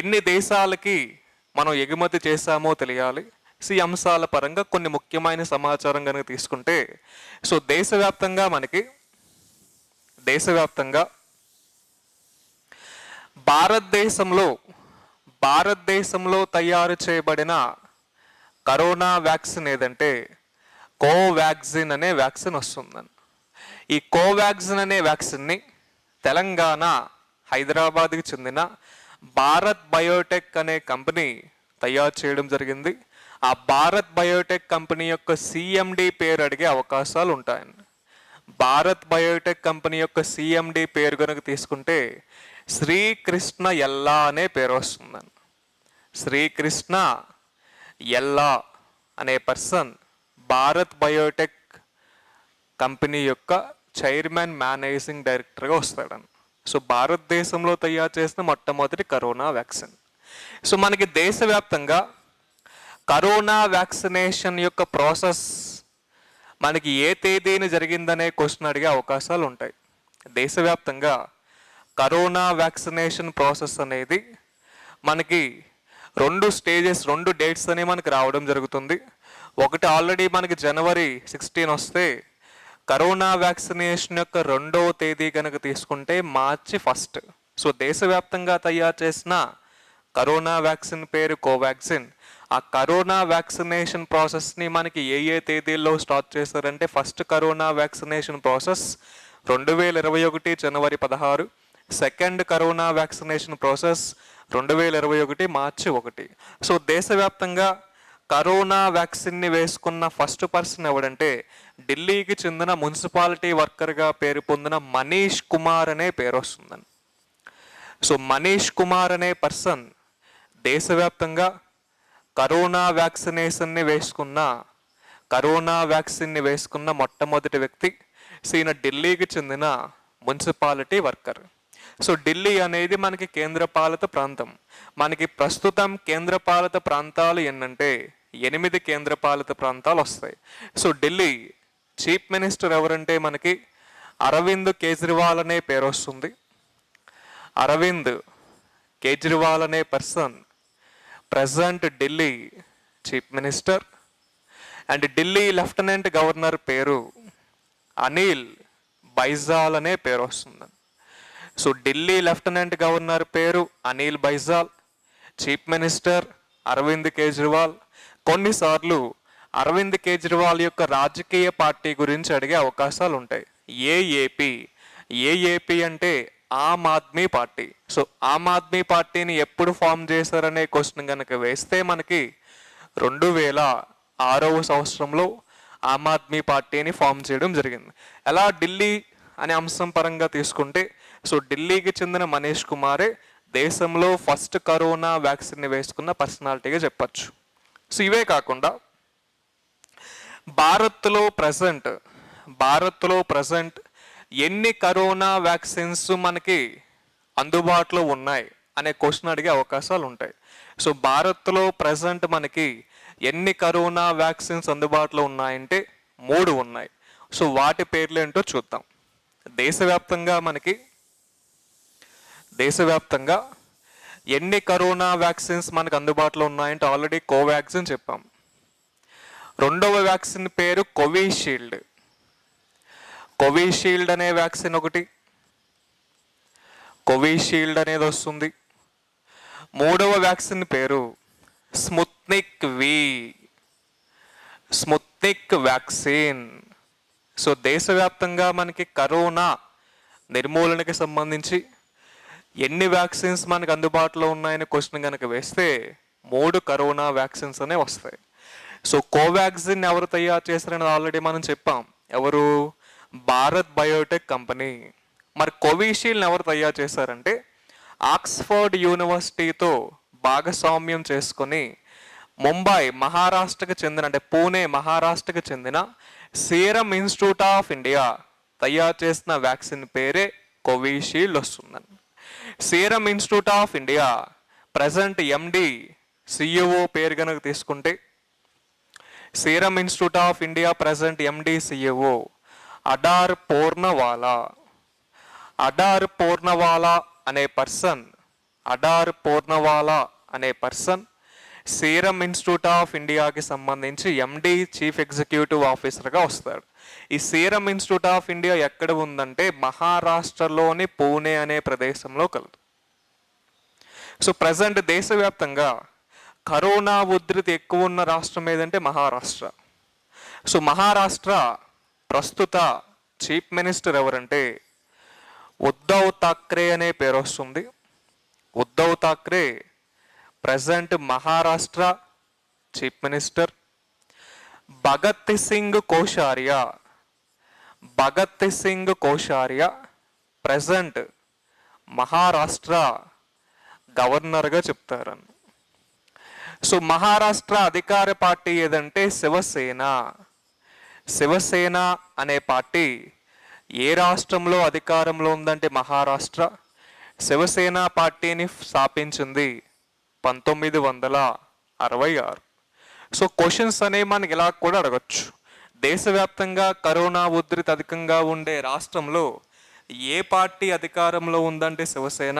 ఎన్ని దేశాలకి మనం ఎగుమతి చేశామో తెలియాలి. సో ఈ అంశాల పరంగా కొన్ని ముఖ్యమైన సమాచారం కనుక తీసుకుంటే సో దేశవ్యాప్తంగా భారతదేశంలో తయారు చేయబడిన కరోనా వ్యాక్సిన్ ఏదంటే కోవాక్సిన్ అనే వ్యాక్సిన్ వస్తుందని. ఈ కోవాక్సిన్ అనే వ్యాక్సిన్ని తెలంగాణ హైదరాబాద్కి చెందిన భారత్ బయోటెక్ అనే కంపెనీ తయారు చేయడం జరిగింది. ఆ భారత్ బయోటెక్ కంపెనీ యొక్క సిఎండి పేరు అడిగే అవకాశాలు ఉంటాయండి. భారత్ బయోటెక్ కంపెనీ యొక్క సిఎండి పేరు కనుక తీసుకుంటే శ్రీకృష్ణ ఎల్లా అనే పేరు వస్తుందండి. శ్రీకృష్ణ ఎల్లా అనే పర్సన్ భారత్ బయోటెక్ కంపెనీ యొక్క చైర్మన్ మేనేజింగ్ డైరెక్టర్గా వస్తాడండి. సో భారతదేశంలో తయారు చేసిన మొట్టమొదటి కరోనా వ్యాక్సిన్. సో మనకి దేశవ్యాప్తంగా కరోనా వ్యాక్సినేషన్ యొక్క ప్రాసెస్ మనకి ఏ తేదీని జరిగిందనే క్వశ్చన్ అడిగే అవకాశాలు ఉంటాయి. దేశవ్యాప్తంగా కరోనా వ్యాక్సినేషన్ ప్రాసెస్ అనేది మనకి 2 డేట్స్ అనేవి మనకి రావడం జరుగుతుంది. ఒకటి ఆల్రెడీ మనకి జనవరి 16 వస్తే కరోనా వ్యాక్సినేషన్ యొక్క 2వ తేదీ కనుక తీసుకుంటే మార్చి 1. సో దేశవ్యాప్తంగా తయారు చేసిన కరోనా వ్యాక్సిన్ పేరు కోవాక్సిన్. ఆ కరోనా వ్యాక్సినేషన్ ప్రాసెస్ని మనకి ఏ తేదీల్లో స్టార్ట్ చేశారంటే ఫస్ట్ కరోనా వ్యాక్సినేషన్ ప్రాసెస్ 2021 జనవరి 16, సెకండ్ కరోనా వ్యాక్సినేషన్ ప్రాసెస్ 2021 మార్చి 1. సో దేశవ్యాప్తంగా కరోనా వ్యాక్సిన్ని వేసుకున్న ఫస్ట్ పర్సన్ ఎవడంటే ఢిల్లీకి చెందిన మున్సిపాలిటీ వర్కర్గా పేరు పొందిన మనీష్ కుమార్ అనే పేరు వస్తుందండి. సో మనీష్ కుమార్ అనే పర్సన్ దేశవ్యాప్తంగా కరోనా వ్యాక్సిన్ని వేసుకున్న మొట్టమొదటి వ్యక్తి. ఈయన ఢిల్లీకి చెందిన మున్సిపాలిటీ వర్కర్. సో ఢిల్లీ అనేది మనకి కేంద్రపాలిత ప్రాంతం. మనకి ప్రస్తుతం కేంద్రపాలిత ప్రాంతాలు ఏంటంటే 8 కేంద్రపాలిత ప్రాంతాలు వస్తాయి. సో ఢిల్లీ చీఫ్ మినిస్టర్ ఎవరంటే మనకి అరవింద్ కేజ్రీవాల్ అనే పేరు వస్తుంది. అరవింద్ కేజ్రీవాల్ అనే person present Delhi chief minister. And Delhi lieutenant governor పేరు అనిల్ బైజాల్ అనే పేరు వస్తుంది. సో ఢిల్లీ లెఫ్టినెంట్ గవర్నర్ పేరు అనిల్ బైజాల్, చీఫ్ మినిస్టర్ అరవింద్ కేజ్రీవాల్. కొన్నిసార్లు అరవింద్ కేజ్రీవాల్ యొక్క రాజకీయ పార్టీ గురించి అడిగే అవకాశాలు ఉంటాయి. ఏఏపీ, ఏఏపీ అంటే ఆమ్ ఆద్మీ పార్టీ. సో ఆమ్ ఆద్మీ పార్టీని ఎప్పుడు ఫామ్ చేశారనే క్వశ్చన్ కనుక వేస్తే మనకి 2006వ సంవత్సరంలో ఆమ్ ఆద్మీ పార్టీని ఫామ్ చేయడం జరిగింది. ఎలా ఢిల్లీ అనే అంశం పరంగా తీసుకుంటే, సో ఢిల్లీకి చెందిన మనీష్ కుమారే దేశంలో ఫస్ట్ కరోనా వ్యాక్సిన్ని వేసుకున్న పర్సనాలిటీగా చెప్పచ్చు. సో ఇవే కాకుండా భారత్లో ప్రజెంట్ ఎన్ని కరోనా వ్యాక్సిన్స్ మనకి అందుబాటులో ఉన్నాయి అనే క్వశ్చన్ అడిగే అవకాశాలు ఉంటాయి. సో భారత్లో ప్రజెంట్ మనకి ఎన్ని కరోనా వ్యాక్సిన్స్ అందుబాటులో ఉన్నాయంటే 3 ఉన్నాయి. సో వాటి పేర్లు ఏంటో చూద్దాం. దేశవ్యాప్తంగా ఎన్ని కరోనా వ్యాక్సిన్స్ మనకు అందుబాటులో ఉన్నాయంటే ఆల్రెడీ కోవాక్సిన్ చెప్పాం. రెండవ వ్యాక్సిన్ పేరు కోవిషీల్డ్ అనే వ్యాక్సిన్ ఒకటి, కోవిషీల్డ్ అనేది వస్తుంది. మూడవ వ్యాక్సిన్ పేరు స్ముత్నిక్ వ్యాక్సిన్. సో దేశవ్యాప్తంగా మనకి కరోనా నిర్మూలనకి సంబంధించి ఎన్ని వ్యాక్సిన్స్ మనకు అందుబాటులో ఉన్నాయని క్వశ్చన్ కనుక వేస్తే 3 కరోనా వ్యాక్సిన్స్ అనే వస్తాయి. సో కోవాక్సిన్ ఎవరు తయారు చేశారని ఆల్రెడీ మనం చెప్పాం, ఎవరు? Bharat Biotech company. మరి కోవిషీల్డ్ ఎవరు తయారు చేశారంటే ఆక్స్ఫర్డ్ యూనివర్సిటీతో భాగస్వామ్యం చేసుకొని ముంబై మహారాష్ట్రకు చెందిన, అంటే పూణే మహారాష్ట్రకు చెందిన సీరం ఇన్స్టిట్యూట్ ఆఫ్ ఇండియా తయారు చేసిన వ్యాక్సిన్ పేరే కోవిషీల్డ్ వస్తుందని. Serum Institute of India present MD CEO పేరు కనుక తీసుకుంటే, Serum Institute of India present MD CEO Adar Poonawalla అనే పర్సన్ సీరం ఇన్స్టిట్యూట్ ఆఫ్ ఇండియాకి సంబంధించి ఎండి చీఫ్ ఎగ్జిక్యూటివ్ ఆఫీసర్గా వస్తాడు. ఈ సీరం ఇన్స్టిట్యూట్ ఆఫ్ ఇండియా ఎక్కడ ఉందంటే మహారాష్ట్రలోని పూణే అనే ప్రదేశంలో కలదు. సో ప్రజెంట్ దేశవ్యాప్తంగా కరోనా ఉధృతి ఎక్కువ ఉన్న రాష్ట్రం ఏదంటే మహారాష్ట్ర. సో మహారాష్ట్ర ప్రస్తుత చీఫ్ మినిస్టర్ ఎవరంటే ఉద్ధవ్ థాక్రే అనే పేరు వస్తుంది. Uddhav Thackeray present Maharashtra chief minister. Bhagat Singh Koshyari present Maharashtra గవర్నర్గా చెప్తారని. సో మహారాష్ట్ర అధికార పార్టీ ఏదంటే శివసేన అనే పార్టీ ఏ రాష్ట్రంలో అధికారంలో ఉందంటే మహారాష్ట్ర. శివసేన పార్టీని స్థాపించింది 1966. సో క్వశ్చన్స్ అనేవి మనకి ఇలా కూడా అడగచ్చు. దేశవ్యాప్తంగా కరోనా ఉధృతి అధికంగా ఉండే రాష్ట్రంలో ఏ పార్టీ అధికారంలో ఉందంటే శివసేన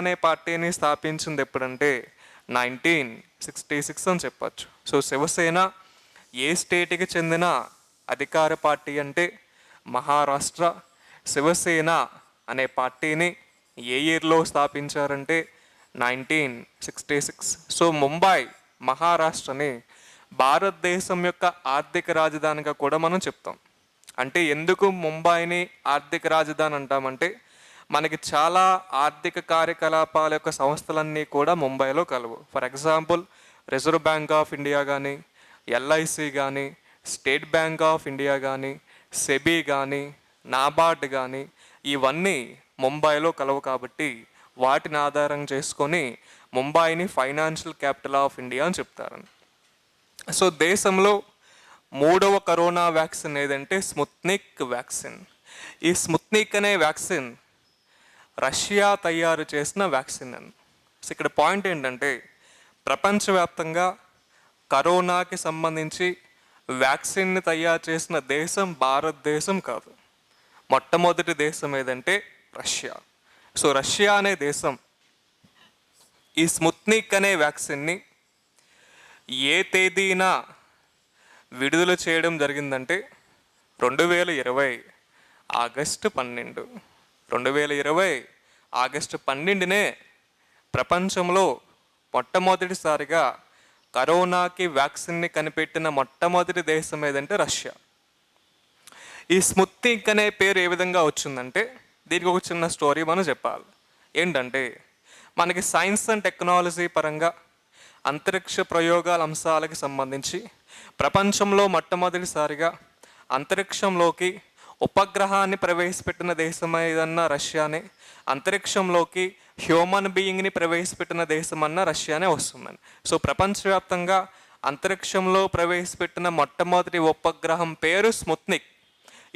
అనే పార్టీని స్థాపించింది ఎప్పుడంటే 1966 అని చెప్పచ్చు. సో శివసేన ఏ స్టేట్కి చెందిన అధికార పార్టీ అంటే మహారాష్ట్ర. శివసేన అనే పార్టీని ఏ ఇయర్లో స్థాపించారంటే 1966. సో ముంబై మహారాష్ట్రని భారతదేశం యొక్క ఆర్థిక రాజధానిగా కూడా మనం చెప్తాం. అంటే ఎందుకు ముంబైని ఆర్థిక రాజధాని అంటామంటే మనకి చాలా ఆర్థిక కార్యకలాపాల యొక్క సంస్థలన్నీ కూడా ముంబైలో కలవు. For example reserve bank of India కానీ, ఎల్ఐసి కానీ, స్టేట్ బ్యాంక్ ఆఫ్ ఇండియా కానీ, సెబీ కానీ, నాబార్డ్ కానీ ఇవన్నీ ముంబైలో కలవు. కాబట్టి వాటిని ఆధారం చేసుకొని ముంబైని ఫైనాన్షియల్ క్యాపిటల్ ఆఫ్ ఇండియా అని చెప్తారని. సో దేశంలో 3వ కరోనా వ్యాక్సిన్ ఏదంటే స్ముత్నిక్ వ్యాక్సిన్. ఈ స్ముత్నిక్ అనే వ్యాక్సిన్ రష్యా తయారు చేసిన వ్యాక్సిన్ అని. సో ఇక్కడ పాయింట్ ఏంటంటే ప్రపంచవ్యాప్తంగా కరోనాకి సంబంధించి వ్యాక్సిన్ని తయారు చేసిన దేశం భారతదేశం కాదు. మొట్టమొదటి దేశం ఏదంటే రష్యా. సో రష్యా అనే దేశం ఈ స్ముత్నిక్ అనే వ్యాక్సిన్ని ఏ తేదీన విడుదల చేయడం జరిగిందంటే 2020 ఆగస్టు 12. 2020 ఆగస్టు 12నే ప్రపంచంలో మొట్టమొదటిసారిగా కరోనాకి వ్యాక్సిన్ని కనిపెట్టిన మొట్టమొదటి దేశం ఏదంటే రష్యా. ఈ స్ముత్నిక్ అనే పేరు ఏ విధంగా వచ్చిందంటే దీనికి ఒక చిన్న స్టోరీ మనం చెప్పాలి. ఏంటంటే మనకి సైన్స్ అండ్ టెక్నాలజీ పరంగా అంతరిక్ష ప్రయోగాల అంశాలకు సంబంధించి ప్రపంచంలో మొట్టమొదటిసారిగా అంతరిక్షంలోకి ఉపగ్రహాన్ని ప్రవేశపెట్టిన దేశం ఏదన్నా రష్యానే, అంతరిక్షంలోకి హ్యూమన్ బీయింగ్ని ప్రవేశపెట్టిన దేశం అన్న రష్యానే వస్తుందని. సో ప్రపంచవ్యాప్తంగా అంతరిక్షంలో ప్రవేశపెట్టిన మొట్టమొదటి ఉపగ్రహం పేరు స్ముత్నిక్.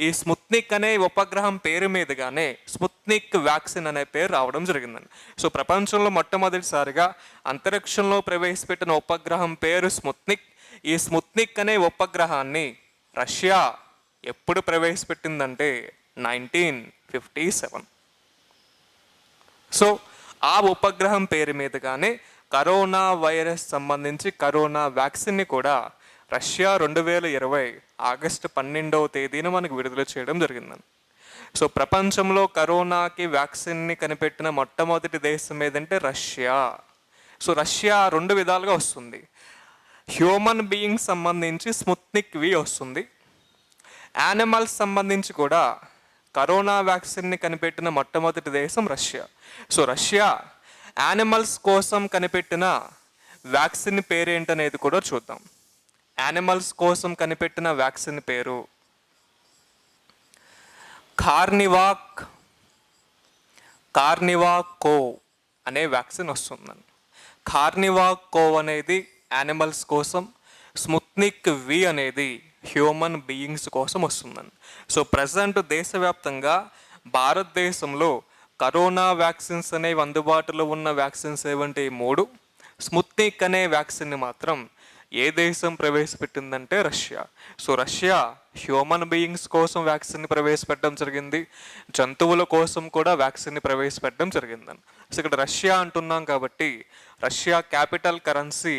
ఈ స్ముత్నిక్ అనే ఉపగ్రహం పేరు మీదుగానే స్ముత్నిక్ వ్యాక్సిన్ అనే పేరు రావడం జరిగిందండి. సో ప్రపంచంలో మొట్టమొదటిసారిగా అంతరిక్షంలో ప్రవేశపెట్టిన ఉపగ్రహం పేరు స్ముత్నిక్. ఈ స్ముత్నిక్ అనే ఉపగ్రహాన్ని రష్యా ఎప్పుడు ప్రవేశపెట్టిందంటే 1957. సో ఆ ఉపగ్రహం పేరు మీదుగానే కరోనా వైరస్ సంబంధించి కరోనా వ్యాక్సిన్ని కూడా రష్యా 2020 ఆగస్టు 12వ తేదీన మనకు విడుదల చేయడం జరిగిందండి. సో ప్రపంచంలో కరోనాకి వ్యాక్సిన్ని కనిపెట్టిన మొట్టమొదటి దేశం ఏదంటే రష్యా. సో రష్యా 2 విధాలుగా వస్తుంది. హ్యూమన్ బీయింగ్ సంబంధించి స్ముత్నిక్ వి వస్తుంది. యానిమల్స్ సంబంధించి కూడా కరోనా వ్యాక్సిన్ని కనిపెట్టిన మొట్టమొదటి దేశం రష్యా. సో రష్యా యానిమల్స్ కోసం కనిపెట్టిన వ్యాక్సిన్ పేరేంటనేది కూడా చూద్దాం. యానిమల్స్ కోసం కనిపెట్టిన వ్యాక్సిన్ పేరు కార్నివాకో అనే వ్యాక్సిన్ వస్తుందండి. కార్నివాకో అనేది యానిమల్స్ కోసం, స్ముత్నిక్ వి అనేది హ్యూమన్ బీయింగ్స్ కోసం వస్తుందండి. సో ప్రజెంట్ దేశవ్యాప్తంగా భారతదేశంలో కరోనా వ్యాక్సిన్స్ అనేవి అందుబాటులో ఉన్న వ్యాక్సిన్స్ ఏవంటే 3. స్ముత్నిక్ అనే వ్యాక్సిన్ని మాత్రం ఏ దేశం ప్రవేశపెట్టిందంటే Russia. So Russia human beings కోసం వ్యాక్సిన్ని ప్రవేశపెట్టడం జరిగింది, జంతువుల కోసం కూడా వ్యాక్సిన్ని ప్రవేశపెట్టడం జరిగిందని. సో ఇక్కడ రష్యా అంటున్నాం కాబట్టి రష్యా క్యాపిటల్ కరెన్సీ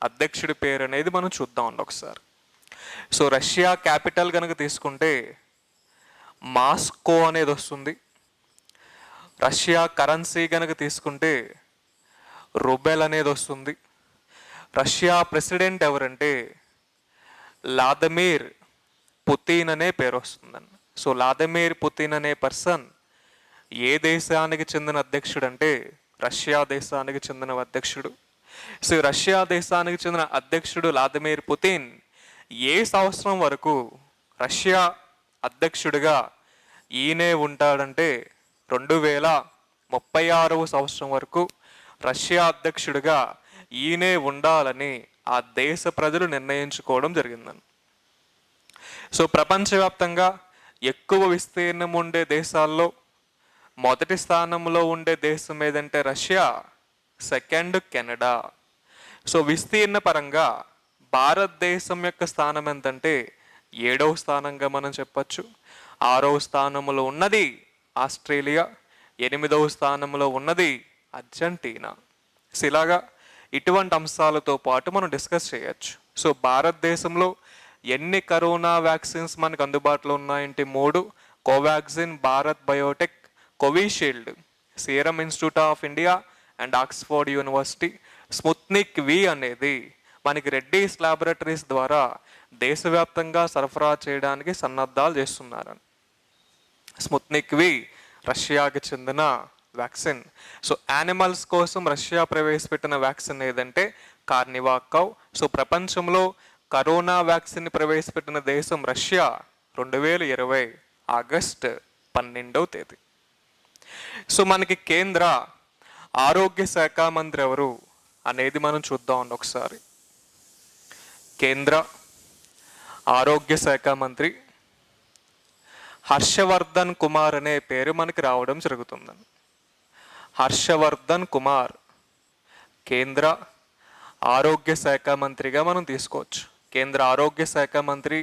అధ్యక్షుడి పేరు అనేది మనం చూద్దామండి ఒకసారి. సో రష్యా క్యాపిటల్ కనుక తీసుకుంటే మాస్కో అనేది వస్తుంది. రష్యా కరెన్సీ కనుక తీసుకుంటే రూబెల్ అనేది వస్తుంది. రష్యా ప్రెసిడెంట్ ఎవరంటే వ్లాదిమిర్ పుతిన్ అనే పేరు వస్తుందండి. సో వ్లాదిమిర్ పుతిన్ అనే పర్సన్ ఏ దేశానికి చెందిన అధ్యక్షుడు అంటే రష్యా దేశానికి చెందిన అధ్యక్షుడు. సో రష్యా దేశానికి చెందిన అధ్యక్షుడు వ్లాదిమిర్ పుతిన్ ఏ సంవత్సరం వరకు రష్యా అధ్యక్షుడిగా ఈయనే ఉంటాడంటే 2036వ సంవత్సరం వరకు రష్యా అధ్యక్షుడిగా ఈయనే ఉండాలని ఆ దేశ ప్రజలు నిర్ణయించుకోవడం జరిగిందని. సో ప్రపంచవ్యాప్తంగా ఎక్కువ విస్తీర్ణం ఉండే దేశాల్లో మొదటి స్థానంలో ఉండే దేశం ఏదంటే రష్యా, సెకండ్ కెనడా. సో విస్తీర్ణ పరంగా భారతదేశం యొక్క స్థానం ఎంతంటే 7వ స్థానంగా మనం చెప్పచ్చు. 6వ స్థానంలో ఉన్నది ఆస్ట్రేలియా, 8వ స్థానంలో ఉన్నది అర్జెంటీనా. సో ఇలాగా ఇటువంటి అంశాలతో పాటు మనం డిస్కస్ చేయొచ్చు. సో భారతదేశంలో ఎన్ని కరోనా వ్యాక్సిన్స్ మనకు అందుబాటులో ఉన్నాయంటే 3. Covaxin, Bharat Biotech, Covishield, Serum Institute of India and Oxford University. Sputnik V అనేది మనకి రెడ్డీస్ ల్యాబొరేటరీస్ ద్వారా దేశవ్యాప్తంగా సరఫరా చేయడానికి సన్నద్ధాలు చేస్తున్నారు. స్ముత్నిక్ వి రష్యాకి చెందిన వ్యాక్సిన్. సో యానిమల్స్ కోసం రష్యా ప్రవేశపెట్టిన వ్యాక్సిన్ ఏదంటే కార్నివాకో. సో ప్రపంచంలో కరోనా వ్యాక్సిన్ ప్రవేశపెట్టిన దేశం రష్యా 2020 ఆగస్టు 12వ తేదీ. సో మనకి కేంద్ర ఆరోగ్య శాఖ మంత్రి ఎవరు అనేది మనం చూద్దాం ఒకసారి. కేంద్ర ఆరోగ్య శాఖ మంత్రి హర్షవర్ధన్ కుమార్ అనే పేరు మనకి రావడం జరుగుతుందని. హర్షవర్ధన్ కుమార్ కేంద్ర ఆరోగ్య శాఖ మంత్రిగా మనం తీసుకోవచ్చు. కేంద్ర ఆరోగ్య శాఖ మంత్రి,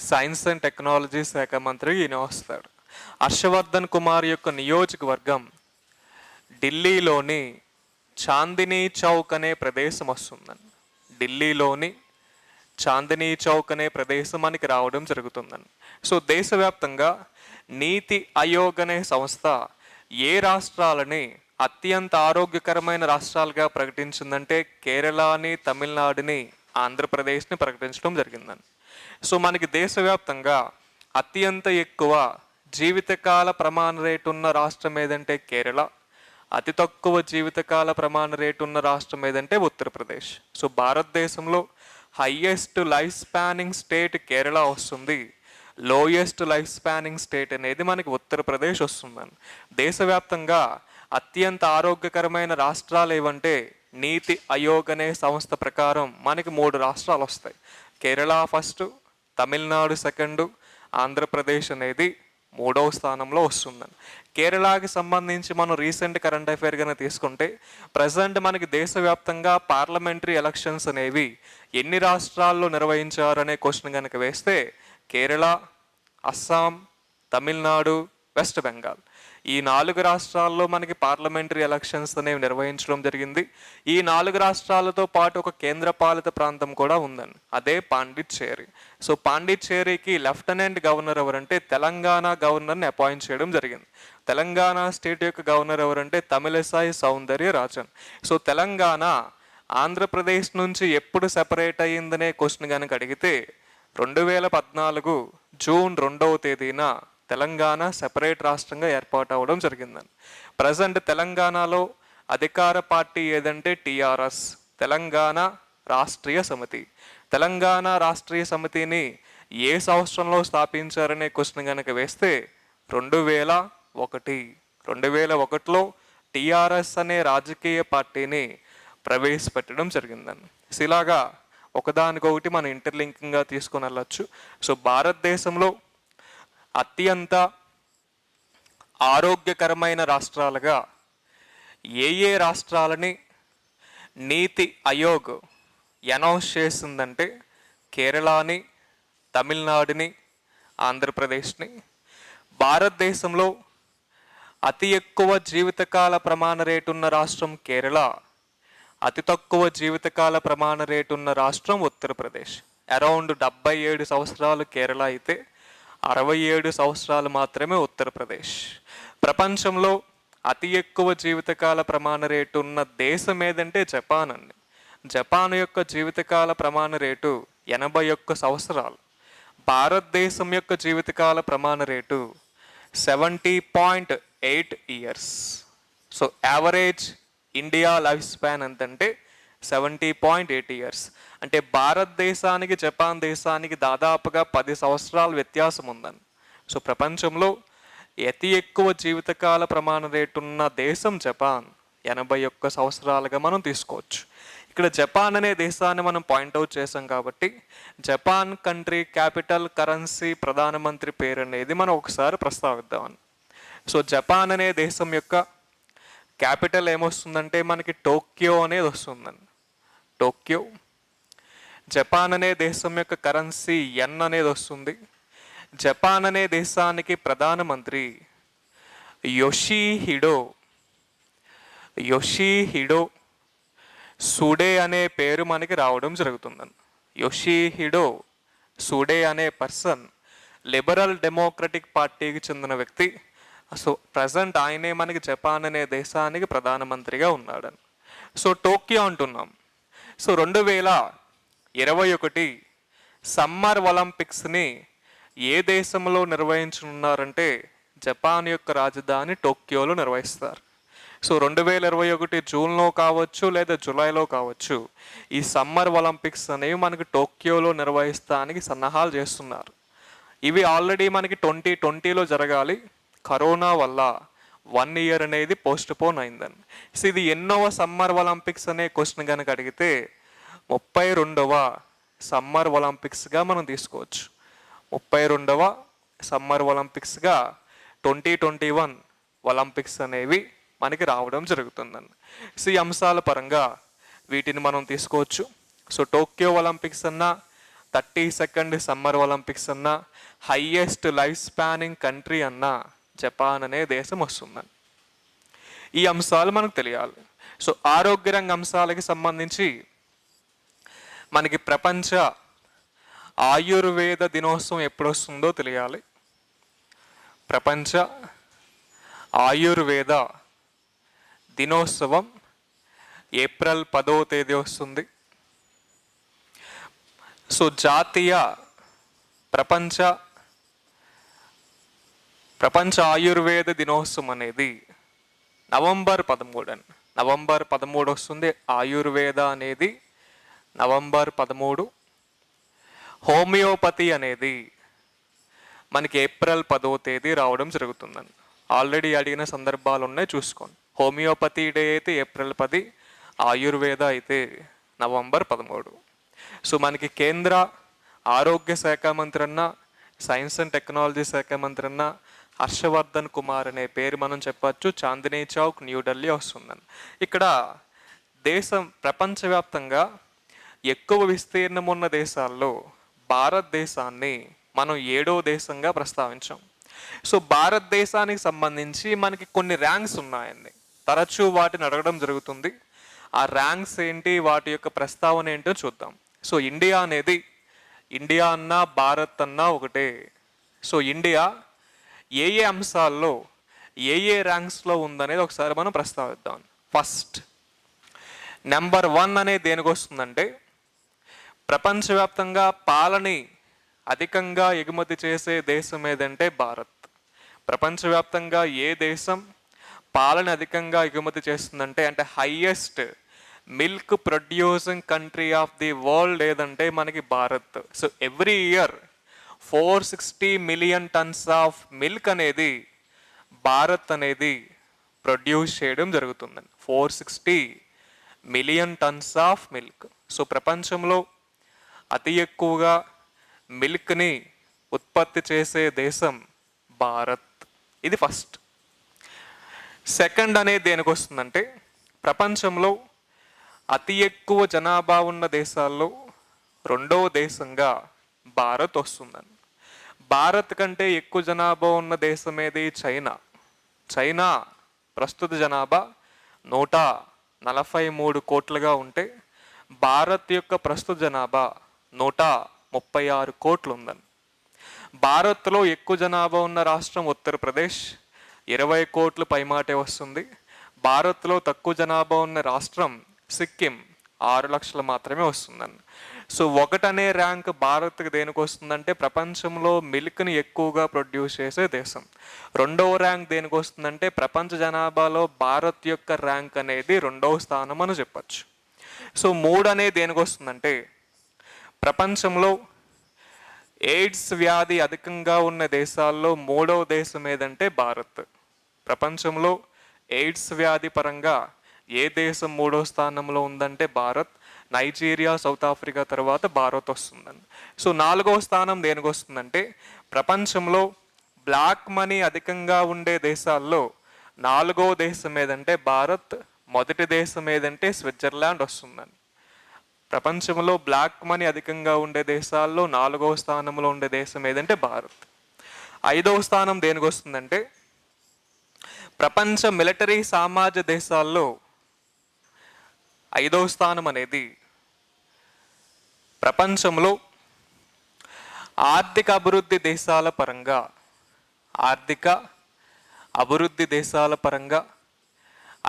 సైన్స్ అండ్ టెక్నాలజీ శాఖ మంత్రి ఈయన వస్తాడు. హర్షవర్ధన్ కుమార్ యొక్క నియోజకవర్గం ఢిల్లీలోని చాందినీ చౌక్ అనే ప్రదేశం వస్తుందండి. ఢిల్లీలోని చాందినీ చౌక్ అనే ప్రదేశం మనకి రావడం జరుగుతుందండి. సో దేశవ్యాప్తంగా నీతి ఆయోగ్ అనే సంస్థ ఏ రాష్ట్రాలని అత్యంత ఆరోగ్యకరమైన రాష్ట్రాలుగా ప్రకటించిందంటే కేరళని, తమిళనాడుని, ఆంధ్రప్రదేశ్ని ప్రకటించడం జరిగిందని. సో మనకి దేశవ్యాప్తంగా అత్యంత ఎక్కువ జీవితకాల ప్రమాణ రేటు ఉన్న రాష్ట్రం ఏదంటే కేరళ, అతి తక్కువ జీవితకాల ప్రమాణ రేటు ఉన్న రాష్ట్రం ఏదంటే ఉత్తరప్రదేశ్. సో భారతదేశంలో highest life spanning state Kerala వస్తుంది, లోయెస్ట్ లైఫ్ స్పానింగ్ స్టేట్ అనేది మనకి ఉత్తరప్రదేశ్ వస్తుందని. దేశవ్యాప్తంగా అత్యంత ఆరోగ్యకరమైన రాష్ట్రాలు ఏవంటే నీతి ఆయోగ్ అనే సంస్థ ప్రకారం మనకి 3 రాష్ట్రాలు వస్తాయి. కేరళ ఫస్ట్, తమిళనాడు సెకండ్, ఆంధ్రప్రదేశ్ అనేది 3వ స్థానంలో వస్తుందని. కేరళకి సంబంధించి మనం రీసెంట్ కరెంట్ అఫైర్ కనుక తీసుకుంటే ప్రజెంట్ మనకి దేశవ్యాప్తంగా పార్లమెంటరీ ఎలక్షన్స్ అనేవి ఎన్ని రాష్ట్రాల్లో నిర్వహించారనే క్వశ్చన్ కనుక వేస్తే కేరళ, అస్సాం, తమిళనాడు, వెస్ట్ బెంగాల్ ఈ 4 రాష్ట్రాల్లో మనకి పార్లమెంటరీ ఎలక్షన్స్ అనేవి నిర్వహించడం జరిగింది. ఈ 4 రాష్ట్రాలతో పాటు ఒక కేంద్రపాలిత ప్రాంతం కూడా ఉందండి, అదే పాండిచ్చేరి. సో పాండిచ్చేరికి లెఫ్టినెంట్ గవర్నర్ ఎవరంటే తెలంగాణ గవర్నర్ని అపాయింట్ చేయడం జరిగింది. తెలంగాణ స్టేట్ యొక్క గవర్నర్ ఎవరంటే తమిళసాయి సౌందర్యరాజన్. సో తెలంగాణ ఆంధ్రప్రదేశ్ నుంచి ఎప్పుడు సెపరేట్ అయ్యిందనే క్వశ్చన్ కనుక అడిగితే 2014 జూన్ 2వ తేదీన తెలంగాణ సెపరేట్ రాష్ట్రంగా ఏర్పాటు అవ్వడం జరిగిందని. ప్రజెంట్ తెలంగాణలో అధికార పార్టీ ఏదంటే టిఆర్ఎస్, తెలంగాణ రాష్ట్రీయ సమితి. తెలంగాణ రాష్ట్రీయ సమితిని ఏ సంవత్సరంలో స్థాపించారనే క్వశ్చన్ కనుక వేస్తే 2001. 2001లో టిఆర్ఎస్ అనే రాజకీయ పార్టీని ప్రవేశపెట్టడం జరిగిందని. ఇలాగా ఒకదానికొకటి మనం ఇంటర్లింకింగ్గా తీసుకొని వెళ్ళచ్చు. సో భారతదేశంలో అత్యంత ఆరోగ్యకరమైన రాష్ట్రాలుగా ఏ రాష్ట్రాలని నీతి ఆయోగ్ అనౌన్స్ చేసిందంటే కేరళని, తమిళనాడుని, ఆంధ్రప్రదేశ్ని. భారతదేశంలో అతి ఎక్కువ జీవితకాల ప్రమాణ రేటు ఉన్న రాష్ట్రం కేరళ, అతి తక్కువ జీవితకాల ప్రమాణ రేటు ఉన్న రాష్ట్రం ఉత్తరప్రదేశ్. అరౌండ్ 77 సంవత్సరాలు కేరళ అయితే 67 సంవత్సరాలు మాత్రమే ఉత్తరప్రదేశ్. ప్రపంచంలో అతి ఎక్కువ జీవితకాల ప్రమాణ రేటు ఉన్న దేశం ఏదంటే జపాన్ అండి. జపాన్ యొక్క జీవితకాల ప్రమాణ రేటు 81 సంవత్సరాలు. భారతదేశం యొక్క జీవితకాల ప్రమాణ rate 70.8 years. So average India life span ఎంతంటే 70.8 ఇయర్స్. అంటే భారతదేశానికి జపాన్ దేశానికి దాదాపుగా 10 సంవత్సరాల వ్యత్యాసం ఉందని. సో ప్రపంచంలో అతి ఎక్కువ జీవితకాల ప్రమాణ రేటు ఉన్న దేశం జపాన్, 81 సంవత్సరాలుగా మనం తీసుకోవచ్చు. ఇక్కడ జపాన్ అనే దేశాన్ని మనం పాయింట్అవుట్ చేసాం కాబట్టి జపాన్ కంట్రీ క్యాపిటల్, కరెన్సీ, ప్రధానమంత్రి పేరు అనేది మనం ఒకసారి ప్రస్తావిద్దామని. సో జపాన్ అనే దేశం యొక్క క్యాపిటల్ ఏమొస్తుందంటే మనకి టోక్యో అనేది వస్తుందండి, టోక్యో. జపాన్ అనే దేశం యొక్క కరెన్సీ యెన్ అనేది వస్తుంది. జపాన్ అనే దేశానికి ప్రధానమంత్రి యోషిహిడో సుడే అనే పేరు మనకి రావడం జరుగుతుందండి. యోషిహిడో సుడే అనే పర్సన్ లిబరల్ డెమోక్రటిక్ పార్టీకి చెందిన వ్యక్తి. సో ప్రజెంట్ ఆయనే మనకి జపాన్ అనే దేశానికి ప్రధానమంత్రిగా ఉన్నాడని. సో టోక్యో అంటున్నాం. సో 2021 సమ్మర్ ఒలింపిక్స్ని ఏ దేశంలో నిర్వహించనున్నారంటే జపాన్ యొక్క రాజధాని టోక్యోలో నిర్వహిస్తారు. సో 2021 జూన్లో కావచ్చు లేదా జూలైలో కావచ్చు ఈ సమ్మర్ ఒలింపిక్స్ అనేవి మనకి టోక్యోలో నిర్వహిస్తానికి సన్నాహాలు చేస్తున్నారు. ఇవి ఆల్రెడీ మనకి 2020లో జరగాలి, కరోనా వల్ల 1 ఇయర్ అనేది పోస్ట్ పోన్ అయిందని. సో ఇది ఎన్నోవ సమ్మర్ ఒలింపిక్స్ అనే క్వశ్చన్ కనుక అడిగితే 32వ సమ్మర్ ఒలింపిక్స్గా మనం తీసుకోవచ్చు. 32వ సమ్మర్ ఒలింపిక్స్గా 2021 ఒలింపిక్స్ అనేవి మనకి రావడం జరుగుతుందండి. సో ఈ అంశాల పరంగా వీటిని మనం తీసుకోవచ్చు. సో టోక్యో ఒలింపిక్స్ అన్నా, 32nd సమ్మర్ ఒలింపిక్స్ అన్నా, హైయెస్ట్ లైఫ్ స్పానింగ్ కంట్రీ అన్నా జపాన్ అనే దేశం వస్తుందండి. ఈ అంశాలు మనకు తెలియాలి. సో ఆరోగ్య రంగ అంశాలకి సంబంధించి మనకి ప్రపంచ ఆయుర్వేద దినోత్సవం ఎప్పుడు వస్తుందో తెలియాలి. ప్రపంచ ఆయుర్వేద దినోత్సవం ఏప్రిల్ 10వ తేదీ వస్తుంది. సో జాతీయ ప్రపంచ ప్రపంచ ఆయుర్వేద దినోత్సవం అనేది నవంబర్ 13 వస్తుంది. ఆయుర్వేద అనేది నవంబర్ 13. హోమియోపతి అనేది మనకి ఏప్రిల్ 10వ తేదీ రావడం జరుగుతుందండి. ఆల్రెడీ అడిగిన సందర్భాలు ఉన్నాయి, చూసుకోండి. హోమియోపతి డే అయితే ఏప్రిల్ 10, ఆయుర్వేద అయితే నవంబర్ 13. సో మనకి కేంద్ర ఆరోగ్య శాఖ మంత్రి అన్న, సైన్స్ అండ్ టెక్నాలజీ శాఖ మంత్రి అన్న హర్షవర్ధన్ కుమార్ అనే పేరు మనం చెప్పచ్చు. చాందినీ చౌక్, న్యూఢిల్లీ వస్తుందని. ఇక్కడ ప్రపంచవ్యాప్తంగా ఎక్కువ విస్తీర్ణం ఉన్న దేశాల్లో భారతదేశాన్ని మనం 7వ దేశంగా ప్రస్తావించాం. సో భారతదేశానికి సంబంధించి మనకి కొన్ని ర్యాంక్స్ ఉన్నాయండి. తరచూ వాటిని అడగడం జరుగుతుంది. ఆ ర్యాంక్స్ ఏంటి, వాటి యొక్క ప్రస్తావన ఏంటో చూద్దాం. సో ఇండియా అన్నా భారత్ అన్నా ఒకటే. సో ఇండియా ఏ అంశాల్లో ఏ ర్యాంక్స్లో ఉందనేది ఒకసారి మనం ప్రస్తావిద్దాం. ఫస్ట్ నెంబర్ 1 అనేది దేనికి వస్తుందంటే, ప్రపంచవ్యాప్తంగా పాలని అధికంగా ఎగుమతి చేసే దేశం ఏదంటే భారత్. ప్రపంచవ్యాప్తంగా ఏ దేశం పాలని అధికంగా ఎగుమతి చేస్తుందంటే, అంటే highest milk producing country of the world ఏదంటే మనకి Bharat. So every year 460 million tons of milk అనేది భారత్ అనేది ప్రొడ్యూస్ చేయడం జరుగుతుందండి. 460 million tons of milk. So ప్రపంచంలో అతి ఎక్కువగా మిల్క్ని ఉత్పత్తి చేసే దేశం భారత్. ఇది ఫస్ట్. సెకండ్ అనేది దేనికి వస్తుందంటే, ప్రపంచంలో అతి ఎక్కువ జనాభా ఉన్న దేశాల్లో 2వ దేశంగా భారత్ వస్తుందండి. భారత్ కంటే ఎక్కువ జనాభా ఉన్న దేశం ఏది? చైనా ప్రస్తుత జనాభా 143 కోట్లుగా ఉంటే భారత్ యొక్క ప్రస్తుత జనాభా 136 కోట్లు ఉందండి. భారత్లో ఎక్కువ జనాభా ఉన్న రాష్ట్రం ఉత్తరప్రదేశ్, 20 కోట్లు పైమాటే వస్తుంది. భారత్లో తక్కువ జనాభా ఉన్న రాష్ట్రం సిక్కిం, 6 లక్షలు మాత్రమే వస్తుందండి. సో 1 అనే ర్యాంక్ భారత్కి దేనికి వస్తుందంటే, ప్రపంచంలో మిల్క్ని ఎక్కువగా ప్రొడ్యూస్ చేసే దేశం. 2వ ర్యాంక్ దేనికి వస్తుందంటే, ప్రపంచ జనాభాలో భారత్ యొక్క ర్యాంక్ అనేది 2వ స్థానం అని చెప్పచ్చు. సో 3 అనేది దేనికి వస్తుందంటే, ప్రపంచంలో ఎయిడ్స్ వ్యాధి అధికంగా ఉన్న దేశాల్లో 3వ దేశం ఏదంటే భారత్. ప్రపంచంలో ఎయిడ్స్ వ్యాధి పరంగా ఏ దేశం 3వ స్థానంలో ఉందంటే భారత్. నైజీరియా, సౌత్ ఆఫ్రికా తర్వాత భారత్ వస్తుందండి. సో 4వ స్థానం దేనికి వస్తుందంటే, ప్రపంచంలో బ్లాక్ మనీ అధికంగా ఉండే దేశాల్లో 4వ దేశం ఏదంటే భారత్. మొదటి దేశం ఏదంటే స్విట్జర్లాండ్ వస్తుందండి. ప్రపంచంలో బ్లాక్ మనీ అధికంగా ఉండే దేశాల్లో 4వ స్థానంలో ఉండే దేశం ఏదంటే భారత్. 5వ స్థానం దేనికి వస్తుందంటే, ప్రపంచ మిలిటరీ సామ్రాజ్య దేశాల్లో 5వ స్థానం అనేది ప్రపంచంలో ఆర్థిక అభివృద్ధి దేశాల పరంగా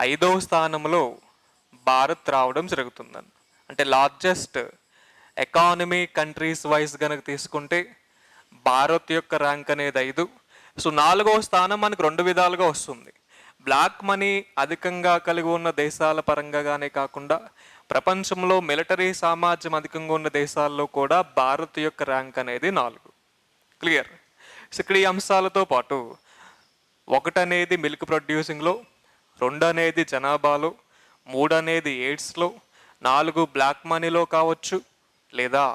5వ స్థానంలో భారత్ రావడం జరుగుతుందండి. అంటే లార్జెస్ట్ ఎకానమీ కంట్రీస్ వైజ్ కనుక తీసుకుంటే భారత్ యొక్క ర్యాంక్ అనేది 5. సో 4వ స్థానం మనకు 2 విధాలుగా వస్తుంది. బ్లాక్ మనీ అధికంగా కలిగి ఉన్న దేశాల పరంగానే కాకుండా ప్రపంచంలో మిలిటరీ సామర్థ్యం అధికంగా ఉన్న దేశాల్లో కూడా భారత్ యొక్క ర్యాంక్ అనేది 4. క్లియర్. సో ఇక్కడ ఈ అంశాలతో పాటు 1 అనేది మిల్క్ ప్రొడ్యూసింగ్లో, 2 అనేది జనాభాలో, 3 అనేది ఎయిడ్స్లో, 4 బ్లాక్ మనీలో కావచ్చు, లేదా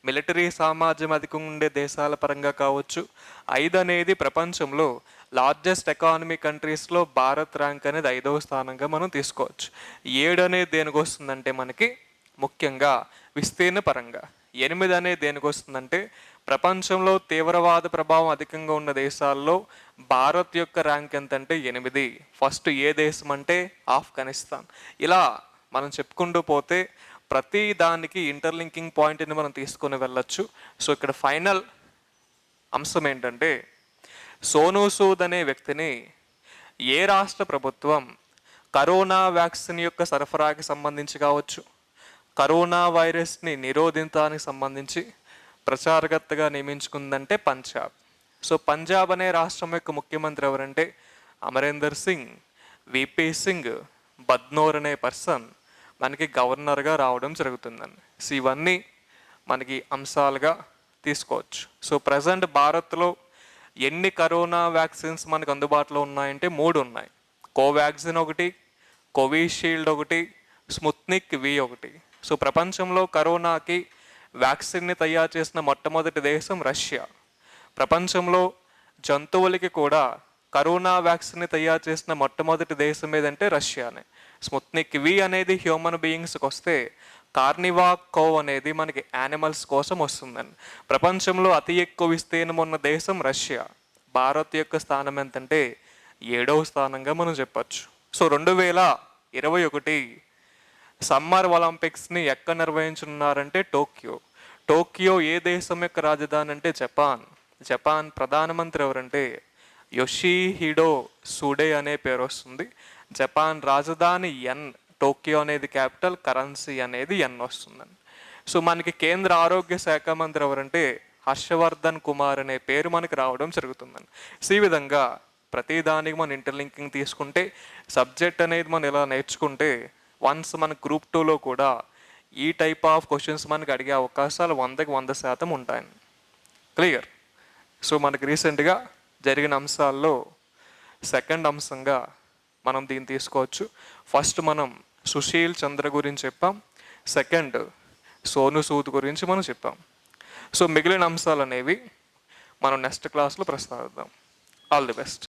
మిలిటరీ సామర్థ్యం అధికంగా ఉండే దేశాల పరంగా కావచ్చు. 5 అనేది ప్రపంచంలో లార్జెస్ట్ ఎకానమీ కంట్రీస్లో భారత్ ర్యాంక్ అనేది 5వ స్థానంగా మనం తీసుకోవచ్చు. 7 అనేది దేనికి వస్తుందంటే మనకి ముఖ్యంగా విస్తీర్ణ పరంగా. 8 అనేది దేనికి వస్తుందంటే, ప్రపంచంలో తీవ్రవాద ప్రభావం అధికంగా ఉన్న దేశాల్లో భారత్ యొక్క ర్యాంక్ ఎంతంటే 8. ఫస్ట్ ఏ దేశం అంటే ఆఫ్ఘనిస్తాన్. ఇలా మనం చెప్పుకుంటూ పోతే ప్రతి దానికి ఇంటర్లింకింగ్ పాయింట్ని మనం తీసుకొని వెళ్ళచ్చు. సో ఇక్కడ ఫైనల్ అంశం ఏంటంటే, సోనూ సూద్ అనే వ్యక్తిని ఏ రాష్ట్ర ప్రభుత్వం కరోనా వ్యాక్సిన్ యొక్క సరఫరాకి సంబంధించి కావచ్చు, కరోనా వైరస్ని నిరోధించడానికి సంబంధించి ప్రచారకర్తగా నియమించుకుందంటే పంజాబ్. సో పంజాబ్ అనే రాష్ట్రం యొక్క ముఖ్యమంత్రి ఎవరంటే అమరేందర్ సింగ్. విపి సింగ్ బద్నోర్ అనే పర్సన్ మనకి గవర్నర్గా రావడం జరుగుతుందండి. సో ఇవన్నీ మనకి అంశాలుగా తీసుకోవచ్చు. సో ప్రజెంట్ భారత్లో ఎన్ని కరోనా వ్యాక్సిన్స్ మనకు అందుబాటులో ఉన్నాయంటే 3 ఉన్నాయి. కోవాక్సిన్ ఒకటి, కోవిషీల్డ్ ఒకటి, స్పుత్నిక్ వి ఒకటి. సో ప్రపంచంలో కరోనాకి వ్యాక్సిన్ని తయారు చేసిన మొట్టమొదటి దేశం రష్యా. ప్రపంచంలో జంతువులకి కూడా కరోనా వ్యాక్సిన్ని తయారు చేసిన మొట్టమొదటి దేశం ఏదంటే రష్యానే. స్పుత్నిక్ వి అనేది హ్యూమన్ బీయింగ్స్కి వస్తే, కార్నివాకోవ్ అనేది మనకి యానిమల్స్ కోసం వస్తుందండి. ప్రపంచంలో అతి ఎక్కువ విస్తీర్ణం ఉన్న దేశం రష్యా. భారత్ యొక్క స్థానం ఎంతంటే 7వ స్థానంగా మనం చెప్పచ్చు. సో 2021 సమ్మర్ ఒలింపిక్స్ని ఎక్కడ నిర్వహించున్నారంటే టోక్యో. టోక్యో ఏ దేశం యొక్క రాజధాని అంటే జపాన్. జపాన్ ప్రధానమంత్రి ఎవరంటే యోషిహిడో సుడే అనే పేరు వస్తుంది. జపాన్ రాజధాని ఎన్. టోక్యో అనేది క్యాపిటల్, కరెన్సీ అనేది ఎన్ వస్తుందండి. సో మనకి కేంద్ర ఆరోగ్య శాఖ మంత్రి ఎవరంటే హర్షవర్ధన్ కుమార్ అనే పేరు మనకి రావడం జరుగుతుందండి. సో ఈ విధంగా ప్రతిదానికి మనం ఇంటర్లింకింగ్ తీసుకుంటే, సబ్జెక్ట్ అనేది మనం ఇలా నేర్చుకుంటే వన్స్ మన గ్రూప్ 2లో కూడా ఈ టైప్ ఆఫ్ క్వశ్చన్స్ మనకి అడిగే అవకాశాలు 100కి 100% ఉంటాయండి. క్లియర్? సో మనకి రీసెంట్గా జరిగిన అంశాల్లో సెకండ్ అంశంగా మనం దీన్ని తీసుకోవచ్చు. ఫస్ట్ మనం సుశీల్ చంద్ర గురించి చెప్పాం, సెకండ్ సోను సూద్ గురించి మనం చెప్పాం. సో మిగిలిన అంశాలు అనేవి మనం నెక్స్ట్ క్లాస్లో ప్రస్తావిద్దాం. All the best.